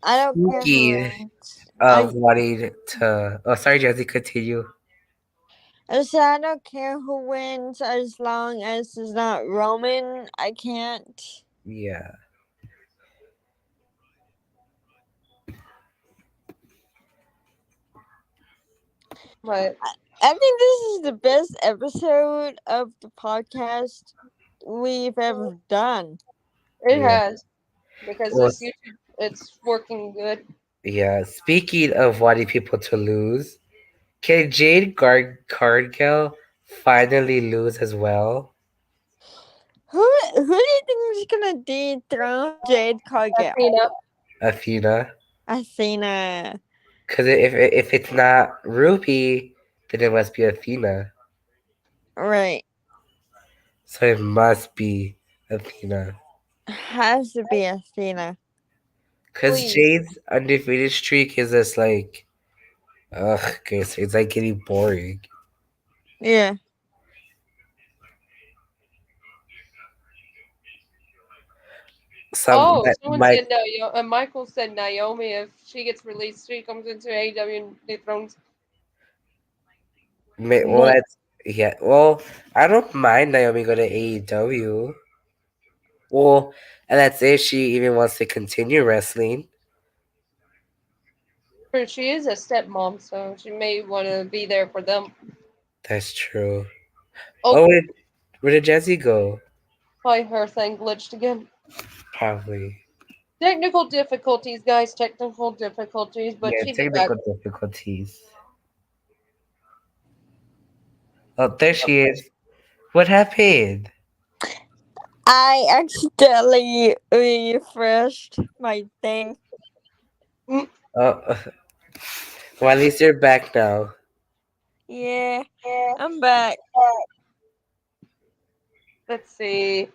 I don't care who Speaking wins. of wanting to, oh sorry, Jesse, continue. I don't care who wins as long as it's not Roman. I can't. Yeah. But I think this is the best episode of the podcast we've ever done. it Yeah. has. Because Well, this YouTube, it's working good. yeah. Speaking of wanting people to lose, can Cargill finally lose as well? Who do you think is gonna dethrone Jade Cargill? Athena. Athena? Athena. Because if it's not Ruby, then it must be Athena. Right. So it must be Athena. Has to be Athena. Because Please. Jade's undefeated streak is just like, ugh, okay, so it's like getting boring. Yeah. Some Oh, that someone might said no. Michael said Naomi, if she gets released, she comes into AEW and dethrones. well, Me. that's yeah. Well, I don't mind Naomi going to AEW. Well, and that's if she even wants to continue wrestling. She is a stepmom, so she may want to be there for them. That's true. Oh, Oh, where did Jesse go? probably her thing glitched again. Probably. Technical difficulties, guys. Technical difficulties, but Yeah, she'd be back. technical difficulties. Oh, there she is. What happened? I accidentally refreshed my thing. Mm, Oh, well, at least you're back now. Yeah. I'm back. let's see.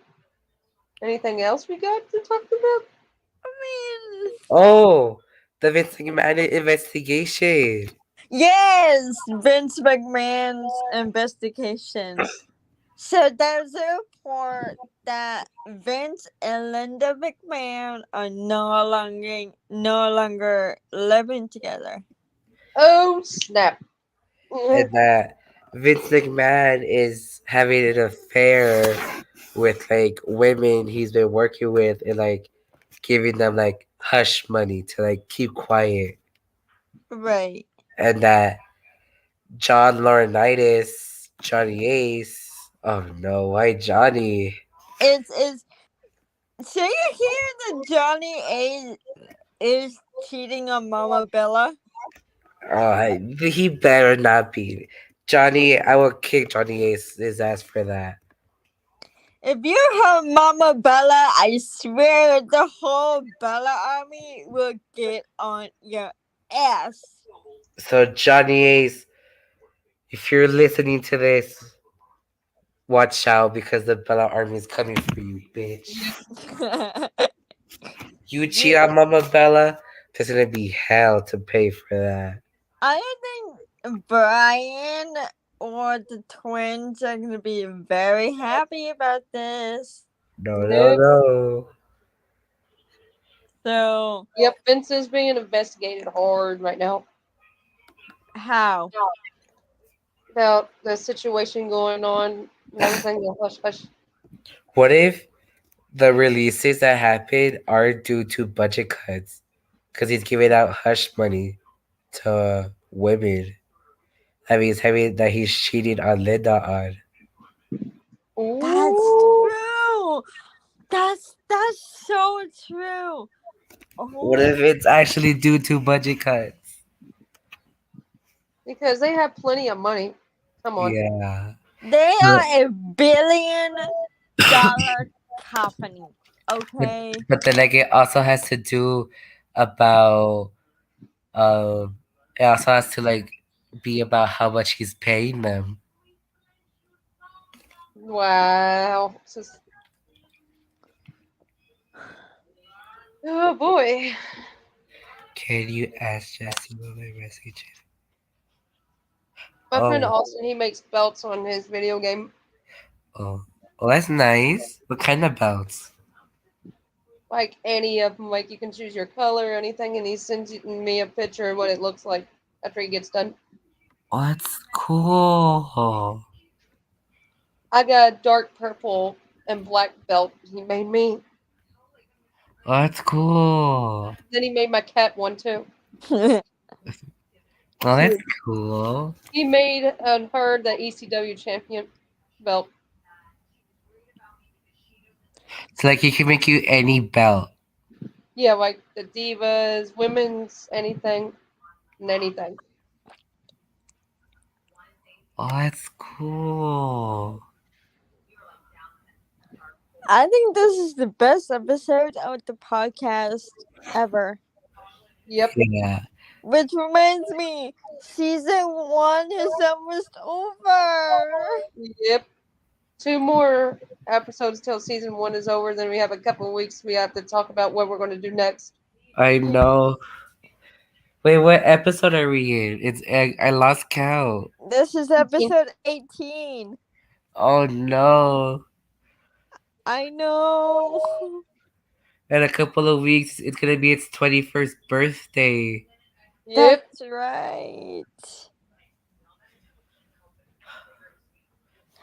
Anything else we got to talk about? I mean, Oh, the Vince McMahon investigation. yes, Vince McMahon's investigation. So there's a report that Vince and Linda McMahon are no longer living together. Oh, snap. And that Vince McMahon is having an affair with like women he's been working with and like giving them like hush money to like keep quiet, Right. and that John Laurinaitis, Johnny Ace. Oh no, why Johnny? It's so you hear that Johnny A is cheating on Mama Bella? He better not be. Johnny, I will kick Johnny Ace his ass for that. If you hurt Mama Bella, I swear the whole Bella army will get on your ass. So Johnny Ace, if you're listening to this, watch out because the Bella Army is coming for you, bitch. You cheat on Mama Bella, there's gonna be hell to pay for that. I think Brian or the twins are gonna be very happy about this. No, no, Nope. no. So Yep, Vince is being investigated hard right now how? about the situation going on and everything. The hush hush. What if the releases that happened are due to budget cuts? Because he's giving out hush money to women. That he's cheating on Linda on. That's Ooh, true. That's so true. What Oh, if it's actually due to budget cuts? because they have plenty of money. Come on. Yeah. they But, are $1 billion company. Okay. but then like it also has to do about it also has to like be about how much he's paying them. Wow. Oh boy. Can you ask Jesse what my message is? My friend Oh, Austin, he makes belts on his video game. oh, well, that's nice. What kind of belts? Like any of them, like you can choose your color or anything, and he sends me a picture of what it looks like after he gets done. Oh, that's cool. I got a dark purple and black belt he made me. Oh, that's cool. Then he made my cat one too. Oh, that's cool. He made her the ECW champion belt. It's like he can make you any belt. Yeah, like the divas, women's, anything, and anything. Oh, that's cool. I think this is the best episode of the podcast ever. Yep. Yeah. Which reminds me, season 1 is almost over. Yep. 2 more episodes till season 1 is over. Then we have a couple of weeks. We have to talk about what we're going to do next. I know. Wait, what episode are we in? I lost count. This is episode 18. Oh no. I know. In a couple of weeks, it's gonna be its 21st birthday. Yep. That's right.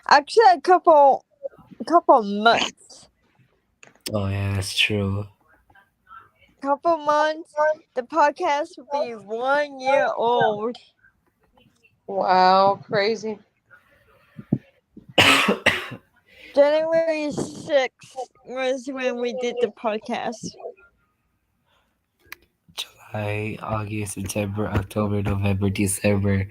Actually, a couple months. Oh yeah, that's true. Couple months, the podcast will be 1 year old. Wow, crazy. January 6th was when we did the podcast. July, August, September, October, November, December,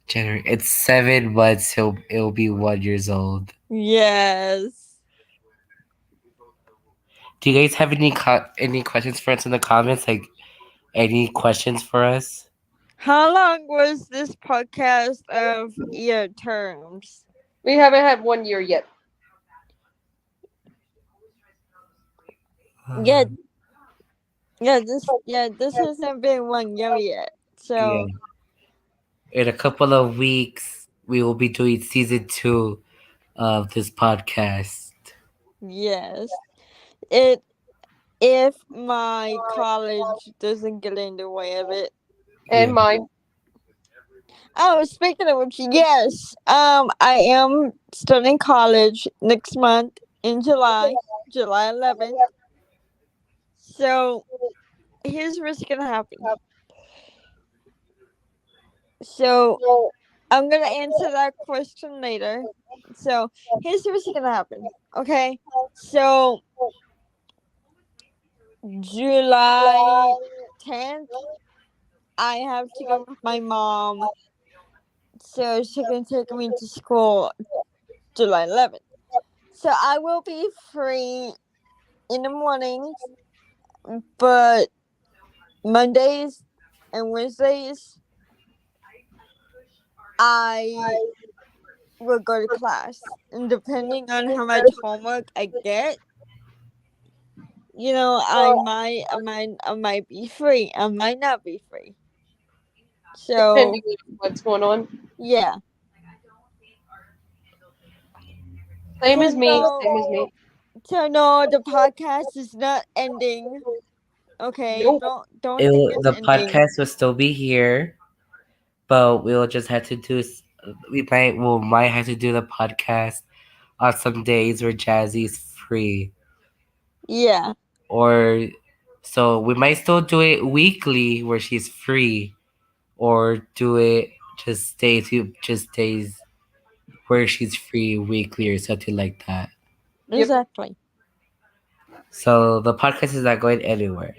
January. It's 7 months. It'll be 1 years old. Yes. Do you guys have any questions for us in the comments? Like any questions for us? How long was this podcast of year terms? We haven't had 1 year yet. This hasn't been 1 year yet. So Yeah. In a couple of weeks, we will be doing season 2 of this podcast. yes. If my college doesn't get in the way of it. And Yeah. mine. Oh, speaking of which, yes. I am starting college next month in July 11th. So here's what's gonna happen. So I'm gonna answer that question later. So here's what's gonna happen. Okay. So July 10th, I have to go with my mom. So she can take me to school July 11th. So I will be free in the mornings, but Mondays and Wednesdays I will go to class. And depending on how much homework I get, I might be free. I might not be free. So Depending on what's going on. yeah. Same So as me. no, Same as me. the podcast is not ending. Okay, Nope. don't think it's The ending. podcast will still be here, but we'll just have to do. Might have to do the podcast on some days where Jazzy's free, Yeah, or so we might still do it weekly where she's free, or do it just days where she's free weekly or something like that. Yep. exactly. So the podcast is not going anywhere.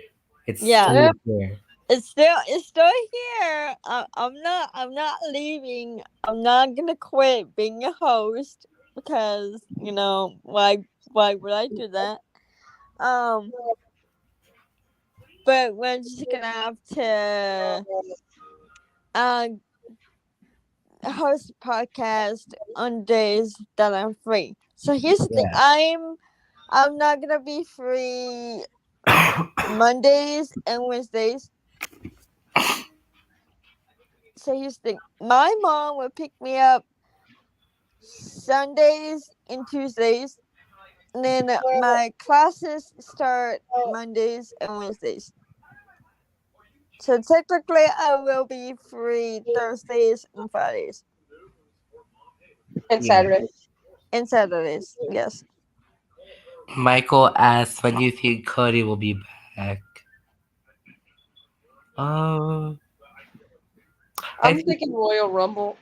It's Yeah, still here. it's still here. I'm not leaving. I'm not gonna quit being a host because why would I do that? Um, but we're just gonna have to uh host a podcast on days that I'm free. So here's the thing. Yeah. I'm not gonna be free Mondays and Wednesdays. So here's the thing. My mom would pick me up Sundays and Tuesdays. And then my classes start Mondays and Wednesdays. So technically I will be free Thursdays and Fridays. And Yeah. Saturday. And Saturdays, yes. Michael asks when you think Cody will be back. Oh, I I'm think thinking Royal Rumble.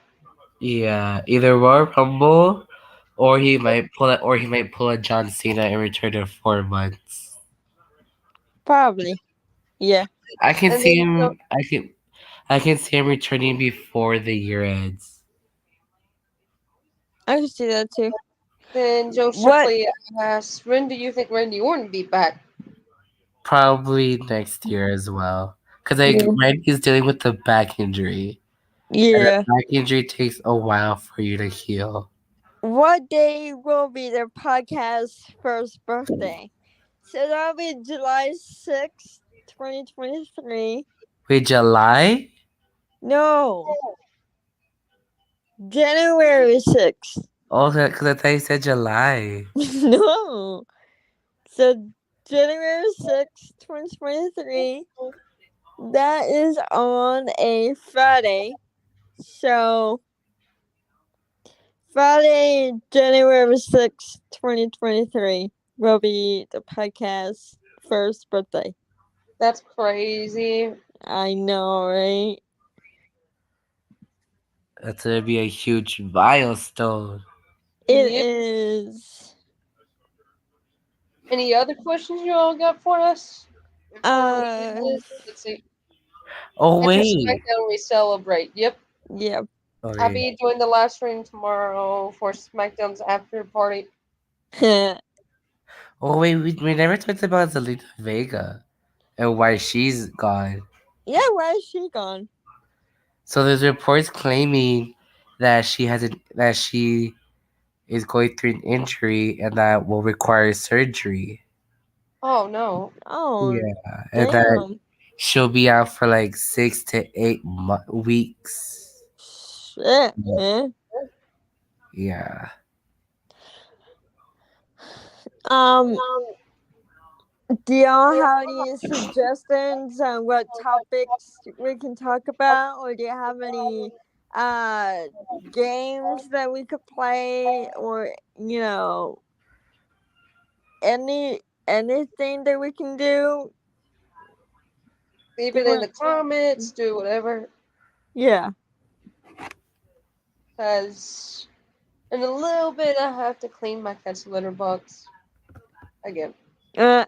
yeah, either Royal Rumble, or he might pull a John Cena and return in 4 months. Probably. Yeah. I can And see then him. I can see him returning before the year ends. I can see that too. Joe What Shipley asks, when do you think Randy Orton be back? Probably next year as well. Because Yeah. Randy's dealing with the back injury. And the Yeah. back injury takes a while for you to heal. What day will be their podcast's first birthday? So that'll be July 6th, 2023. Wait, July? No. January 6th. Oh, because I thought you said July. No. So January 6th, 2023. That is on a Friday. So Friday, January 6th, 2023 will be the podcast's first birthday. That's crazy. I know, right? That's going to be a huge milestone. It Yep. is. Any other questions you all got for us? Let's see. Oh, After wait. SmackDown, we celebrate. Yep. Yeah. Oh, I'll yeah. be doing the live stream tomorrow for SmackDown's after party. Oh, wait. We never talked about Zelina Vega and why she's gone. Yeah, why is she gone? So there's reports claiming that she is going through an injury and that will require surgery. Oh no. Oh, Yeah, and that damn. she'll be out for like 6 to 8 weeks. Shit, Yeah. man. Yeah. Do y'all have any suggestions on what topics we can talk about, or do you have any games that we could play, or anything that we can do? Leave They it in were the comments. Do whatever. yeah. Because in a little bit, I have to clean my cat's litter box again. Uh,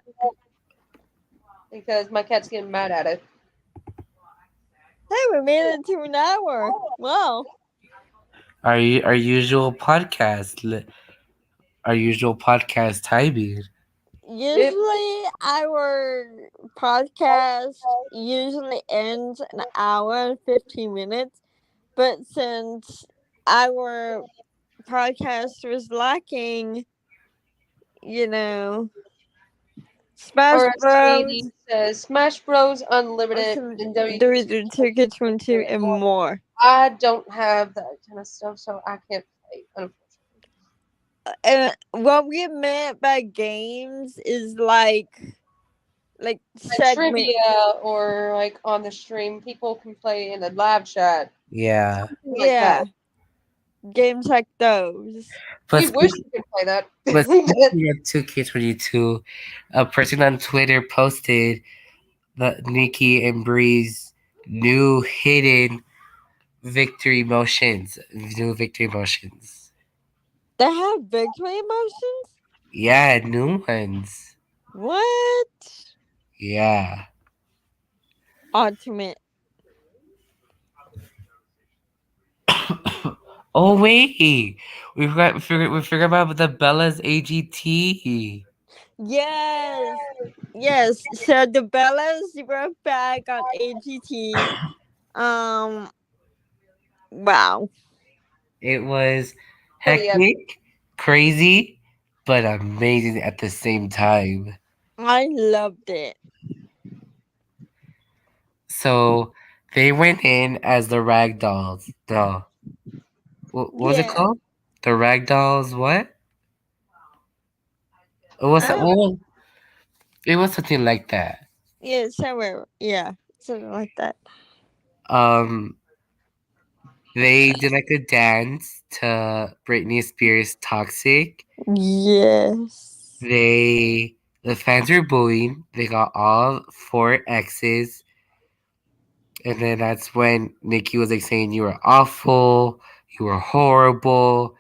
Because my cat's getting mad at it. hey, we made it to an hour. Wow. Our usual podcast, our usual podcast timing. Yep. Usually, our podcast usually ends an hour and 15 minutes, but since our podcast was lacking, you know, Smash Or as Bros. Katie says, Smash Bros. Or Unlimited some and WQ2. WWE 2K22 and more. I don't have that kind of stuff, so I can't play, unfortunately. And what we meant by games is like Like segment. trivia or like on the stream, people can play in the live chat. Yeah. Something like Yeah, that. games like those. But We wish we could play that. but speaking of 2K22, a person on Twitter posted the Nikki and Bree's new hidden victory motions. New victory motions. They have victory emotions? Yeah, new ones. What? Yeah. Ultimate. Oh wait, we forgot about the Bella's AGT. Yes. Yes. So the Bellas were back on AGT. Um wow. It was Pretty epic. hectic, crazy, but amazing at the same time. I loved it. So they went in as the Ragdolls. The what was it Yeah. called? The Ragdolls. What? It was. I Well, it was something like that. yeah, somewhere. Yeah. Something like that. Um, they did like a dance to Britney Spears' "Toxic." Yes. The fans were booing. They got all four X's, and then that's when Nikki was like saying, "You were awful. You were horrible."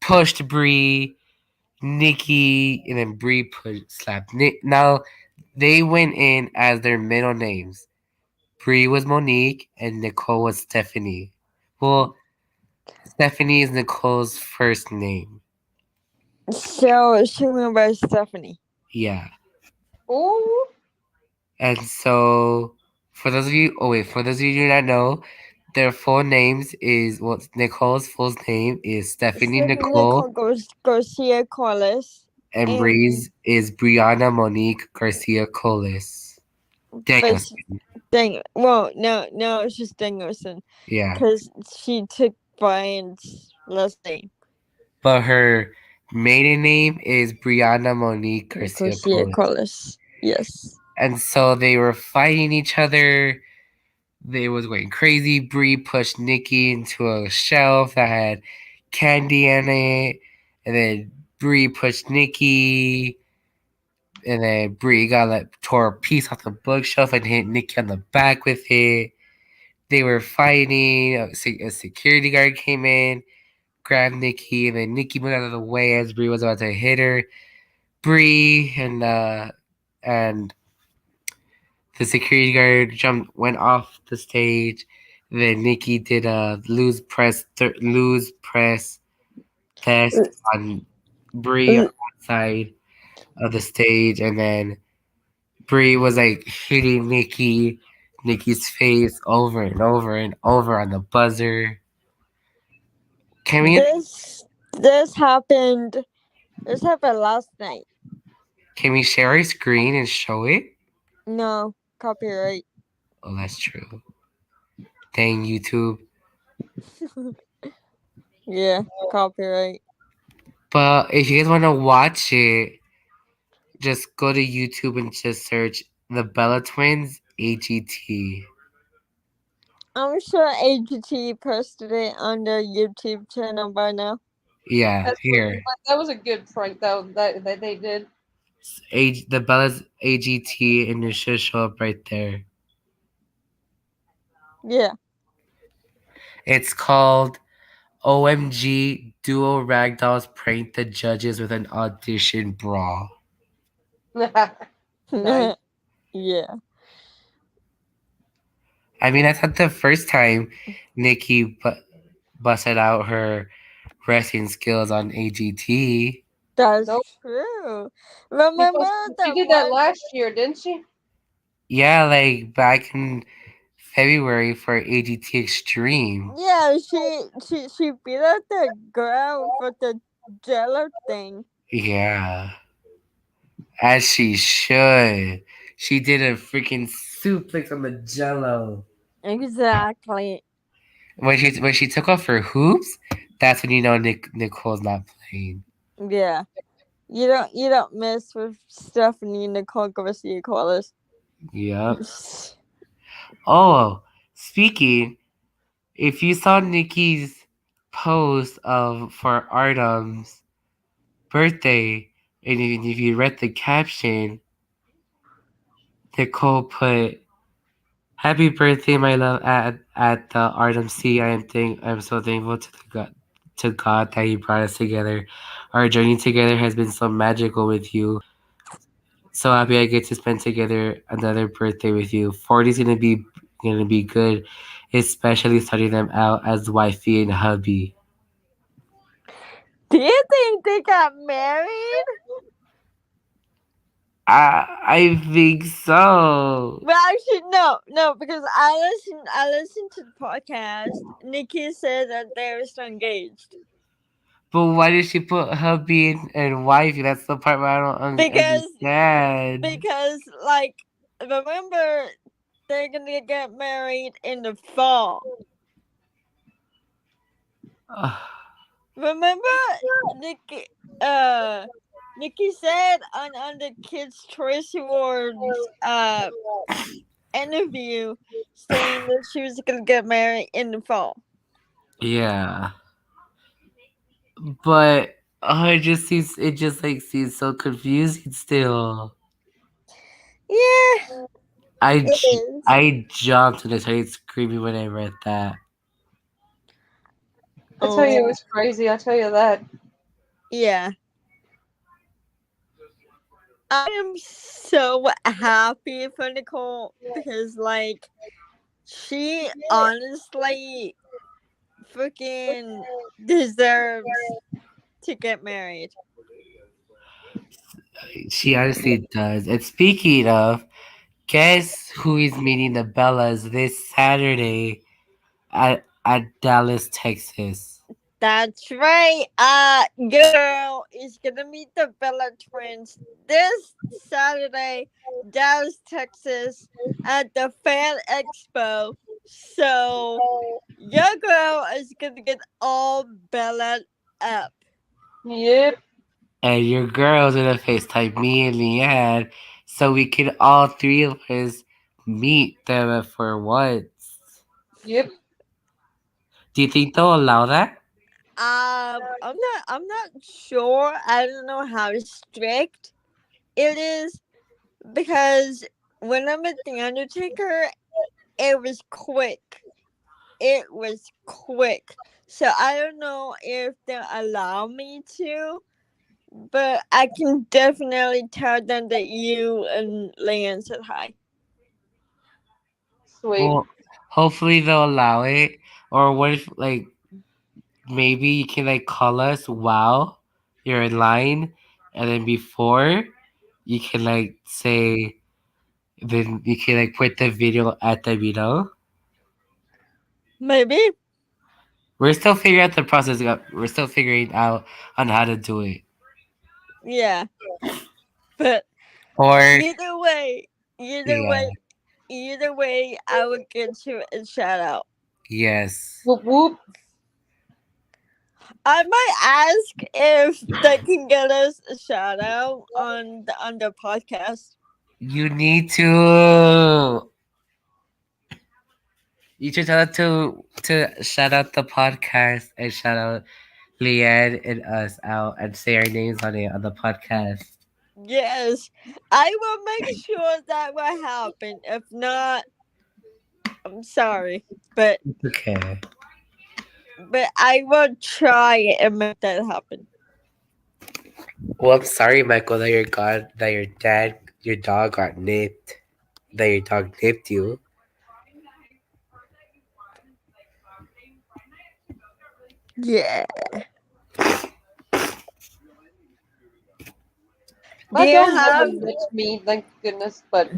Pushed Brie, Nikki, and then Brie slapped Nick. Now they went in as their middle names. Brie was Monique, and Nicole was Stephanie. Well, Stephanie is Nicole's first name. So she went by Stephanie. Yeah. Ooh. And so, for those of you who do not know, their full names is, well, Nicole's full name is Stephanie Stephanie Nicole, Nicole Garcia Corliss. and And Bree's is Brianna Monique Garcia Colis. but Danielson. well, no, it's just Danielson. Yeah. Because she took Brian's last name. But her maiden name is Brianna Monique Garcia Garcia Colis. Corliss. Yes. And so they were fighting each other. They was going crazy. Bree pushed Nikki into a shelf that had candy in it, and then Bree pushed Nikki, and then Bree got tore a piece off the bookshelf and hit Nikki on the back with it. They were fighting. A security guard came in, grabbed Nikki, and then Nikki moved out of the way as Bree was about to hit her. Bree and the security guard went off the stage. Then Nikki did a lose press test on Bree on one side of the stage, and then Bree was like hitting Nikki's face over and over and over on the buzzer. Can we This happened. This happened last night. share our screen and show it? No copyright. Oh, that's true. Dang YouTube. Yeah, copyright. But if you guys want to watch it, just go to YouTube and just search the Bella Twins AGT. I'm sure AGT posted it on their YouTube channel by now. Yeah, here. That was a good prank though that they did. The Bella's AGT, and it should show up right there. Yeah. It's called OMG Duo Ragdolls Prank the Judges with an Audition Brawl. Nice. Yeah. I mean, I thought the first time Nikki busted out her wrestling skills on AGT. That's Nope. true. She Remember post- she that did that one? last year, didn't she? Yeah, like back in February for AGT Extreme. Yeah, she beat up the girl for the jello thing. Yeah, as she should. She did a freaking suplex on the jello. Exactly. When she took off her hoops, that's when you know Nicole's not playing. Yeah. You don't mess with Stephanie Nicole Garcia Collis. Yep. Oh, speaking, if you saw Nikki's post of for Artem's birthday, and if you read the caption, Nicole put "Happy birthday, my love!" at the Artem C. I'm so thankful to God that He brought us together. Our journey together has been so magical with you. So happy I get to spend together another birthday with you. 40 is gonna be good, especially starting them out as wifey and hubby. Do you think they got married? I think so. Well, actually, no, because I listened to the podcast. Nikki said that they're still engaged But why did she put hubby and wifey? That's the part where I don't because understand. because like remember they're gonna get married in the fall. Remember Nikki Nikki said on the Kids Choice Awards interview saying that she was gonna get married in the fall. Yeah, but it just like seems so confusing still. Yeah, I it j- is. I jumped and I started screaming when I read that. I tell you, it Oh was crazy. I tell you that. yeah. I am so happy for Nicole because like she honestly freaking deserves to get married. She honestly does. And speaking of, guess who is meeting the Bellas this Saturday at Dallas, Texas? That's right. Your girl is gonna meet the Bella twins this Saturday, Dallas, Texas, at the Fan Expo. So your girl is gonna get all Bella up. Yep. And your girl's gonna FaceTime me and Leanne so we can all three of us meet them for once. Yep. Do you think they'll allow that? I'm not sure. I don't know how strict it is because when I met the Undertaker, it was quick. It was quick. So I don't know if they'll allow me to, but I can definitely tell them that you and Leanne said hi. Sweet. Well, hopefully they'll allow it. Or what if like maybe you can like call us while you're in line, and then before you can like say then you can like put the video at the video. Maybe. We're still figuring out the process. We're still figuring out on how to do it. Yeah. But Or either way, either yeah, way, either way, I would get you a shout out. yes. Whoop whoop. I might ask if they can get us a shout out on the podcast. You need to. You should tell them to shout out the podcast and shout out Leanne and us out and say our names on it on the podcast. Yes, I will make sure that will happen. If not, I'm sorry, but Okay. I will try and make that happen. Well, I'm sorry, Michael, that your dog got nipped. That your dog nipped you. Yeah. Do My you dog never have nips me, thank goodness. But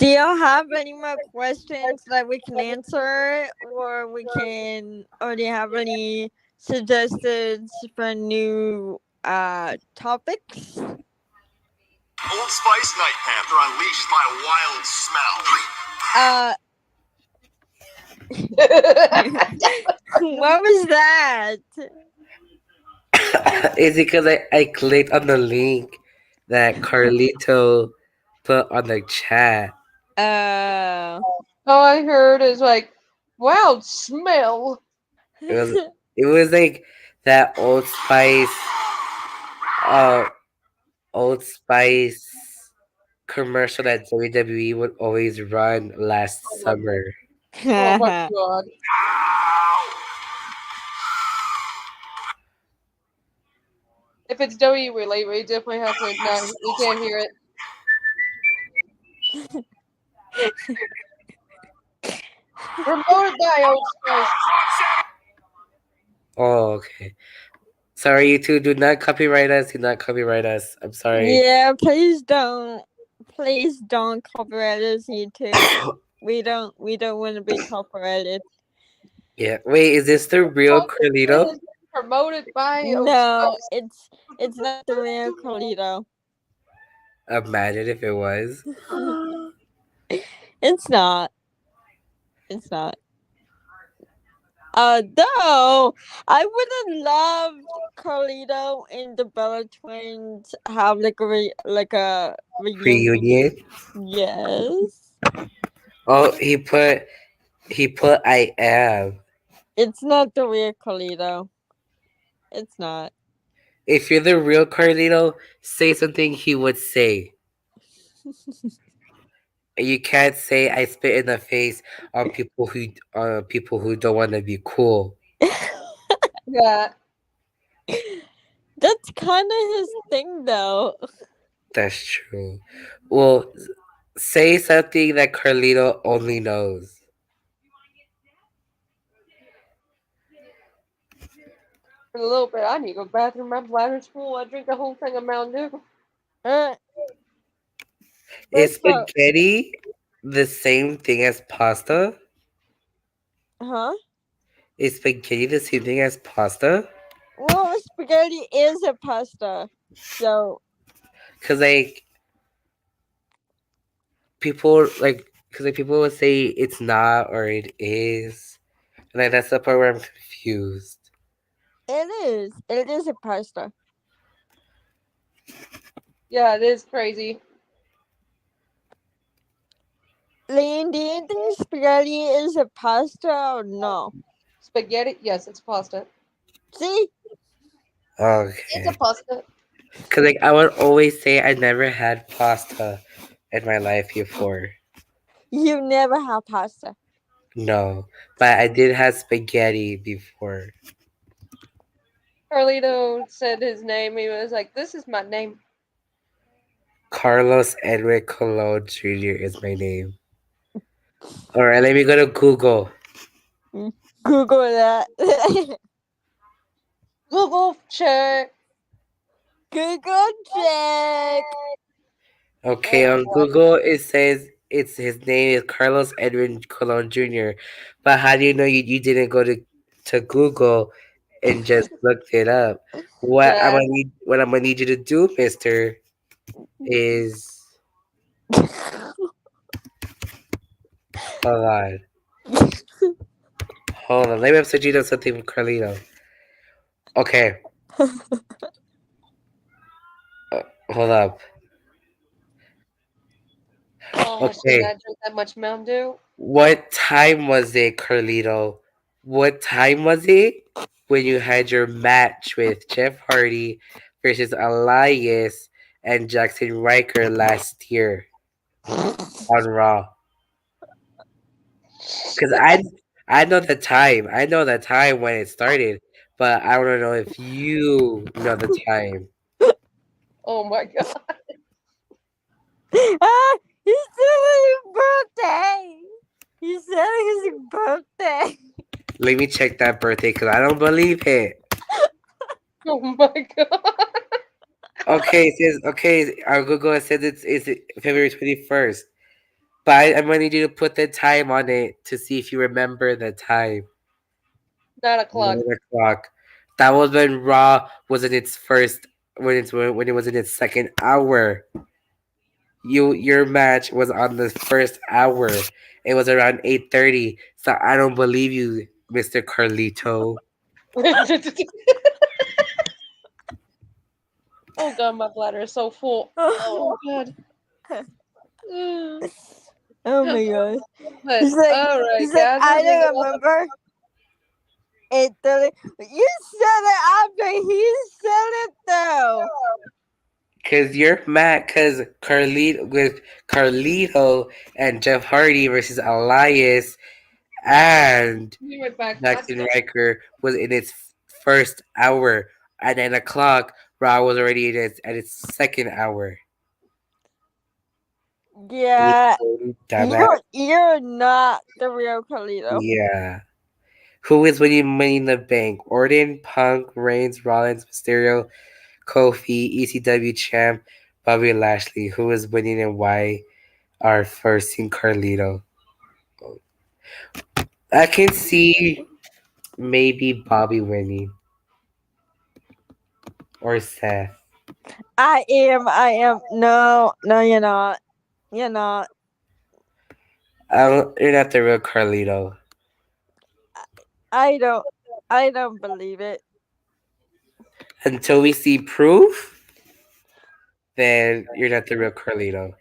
any more questions that we can answer, or do you have any suggestions for new topics? Old Spice Night Panther unleashed by a wild smell. Uh, what was that? Is it because I clicked on the link that Carlito put on the chat? Uh, all I heard is like, "Wow, smell." It was it was like that uh Old Spice commercial that WWE would always run last Oh my, summer. oh my god! If it's WWE related, we definitely have to. No, we can't hear it. Promoted by Old Spice. Oh, okay. Sorry, you two. Do not copyright us. Do not copyright us. I'm sorry. yeah, please don't copyright us, YouTube. We don't want to be copyrighted. Yeah. Wait, is this the real Carlito? Promoted by Old No, Spice. it's not the real Carlito. Imagine if it was. It's not. It's not. Though I would have loved Carlito and the Bella Twins have like a reunion. Reunion. Yes, Oh, he put I am. it's not the real Carlito. It's not. If you're the real Carlito, say something he would say. You can't say I spit in the face on people who don't want to be cool. Yeah, That's kind of his thing, though. That's true. Well, say something that Carlito only knows. for a little bit. I need to go to the bathroom. My bladder's full. I drink the whole thing of Mountain Dew. Uh, Is let's go. spaghetti the same thing as pasta? Huh? Is spaghetti the same thing as pasta? Well, spaghetti is a pasta, so Cause people would say it's not or it is, and that's the part where I'm confused. it is. It is a pasta. Yeah, it is crazy. Lean, do you think spaghetti is a pasta or no? Spaghetti? Yes, it's pasta. See? It's a Okay. pasta. Cause I would always say I never had pasta in my life before. You never have pasta. No, but I did have spaghetti before. Carlito said his name. He was like, "This is my name." Carlos Edward Colon Jr. is my name. All right, let me go to Google. Google that. Google check. Google check. Okay, Oh on boy. Google it says his name is Carlos Edwin Colon Jr. But how do you know you didn't go to Google and just looked it up? Yeah. What I'm gonna need you to do, Mister, is hold on. Hold on. Let me message you something from Carlito. Okay. Hold up. Oh, I should Okay. not drink that much Mountain Dew. What time was it, Carlito? What time was it when you had your match with Jeff Hardy versus Elias and Jackson Riker last year on Raw? Because I know the time. I know the time when it started, but I want to know if you know the time. Oh my god. Ah, he's doing his birthday. He's saying his birthday. Let me check that birthday because I don't believe it. Oh my god. Okay, it says okay. Our Google says it's February 21st, but I'm gonna need you to put the time on it to see if you remember the time. 9 o'clock. 9 o'clock. That was when Raw was in its first when it was in its second hour. Your match was on the first hour. It was around 8:30. So I don't believe you, Mr. Carlito. Oh god, my bladder is so full. Oh god. Mm. Oh my god. But He's like, alright, guys, we're I gonna get don't off. remember. 8:30. You said it after he said it though. Cause you're mad cause Carlito and Jeff Hardy versus Elias and We went back. Jackson Riker was in its first hour. At 9 o'clock, Raw was already at its second hour. Yeah. Dumbass. You're not the real Carlito. Yeah. Who is winning Money in the Bank? Orton, Punk, Reigns, Rollins, Mysterio, Kofi, ECW champ, Bobby Lashley. Who is winning and why are forcing Carlito? I can see maybe Bobby winning or Seth. I am. No, you're not. You're not. You're not the real Carlito. I don't believe it. Until we see proof, then you're not the real Carlito.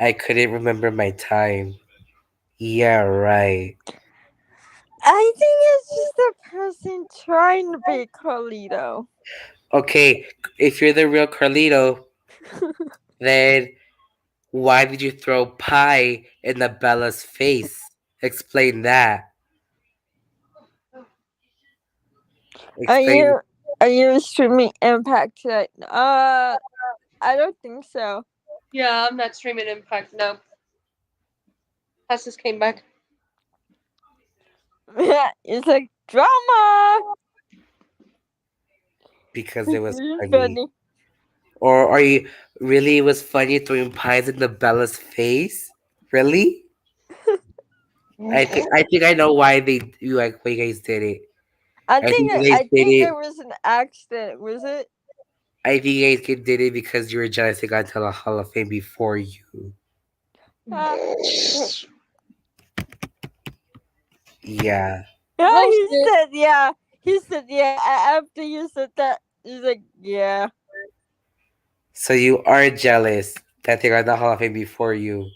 I couldn't remember my time. Yeah, right. I think it's just a person trying to be Carlito. Okay, if you're the real Carlito, then why did you throw pie in the Bella's face? Explain that. Explain. Are you streaming Impact tonight? I don't think so. Yeah, I'm not streaming Impact now. Husses came back. It's like drama. Because it was funny. Funny. Or are you really? It was funny throwing pies in the Bella's face. Really? I think I know why why you guys did it. I think think you guys did it. there was an accident. Was it? I think you guys did it because you were jealous they got to the Hall of Fame before you. Yeah. Yeah, he said yeah. After you said that, he's like, yeah. So you are jealous that they got the Hall of Fame before you.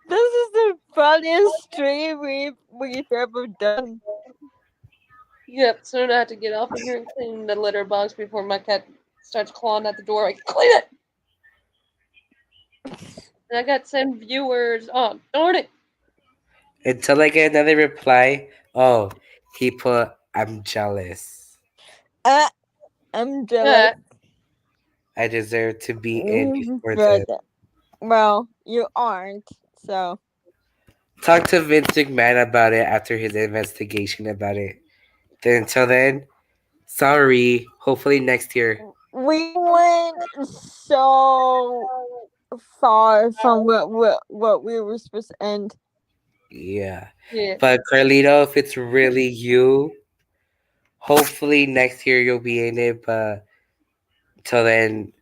This is the funniest stream we've ever done. Yep, soon I have to get off of here and clean the litter box before my cat starts clawing at the door. I can clean it! And I got 10 viewers. Oh, darn it! Until I get another reply, oh, he put, I'm jealous. I'm jealous. I deserve to be in before them. Well, you aren't, so. Talk to Vince McMahon about it after his investigation about it. Then until then, sorry. Hopefully next year. We went so far from what we were supposed to end. Yeah. Yeah. But Carlito, if it's really you, hopefully next year you'll be in it. But till then,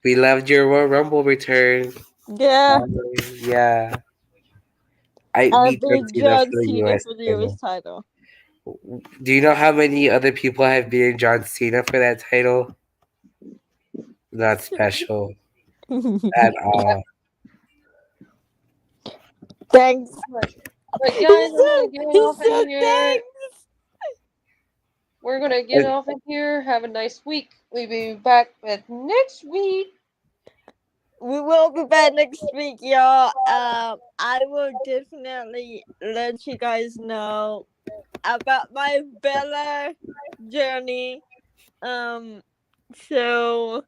we loved your Royal Rumble return. Yeah. Yeah. I beat beat John Cena for the US title. Do you know how many other people have beaten John Cena for that title? Not special at all. Thanks. But guys, I'm gonna get off of here. Thanks. we're gonna get off of here. Have a nice week. We'll be back with next week. We will be back next week, y'all. I will definitely let you guys know about my Bella journey. So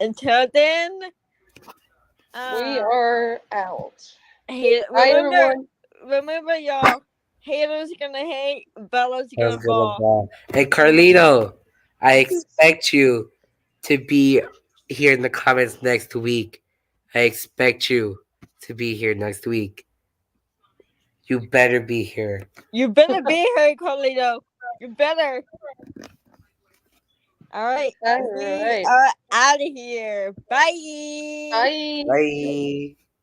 until then, We are out. hey, Bye, everyone. remember, y'all. Haters gonna hate, Bella's I was gonna gonna ball. ball. Hey Carlito, I expect you to be here in the comments next week. I expect you to be here next week. You better be here. You better be here, Carlito. You better. All right, we All right. are out of here. Bye. Bye. Bye.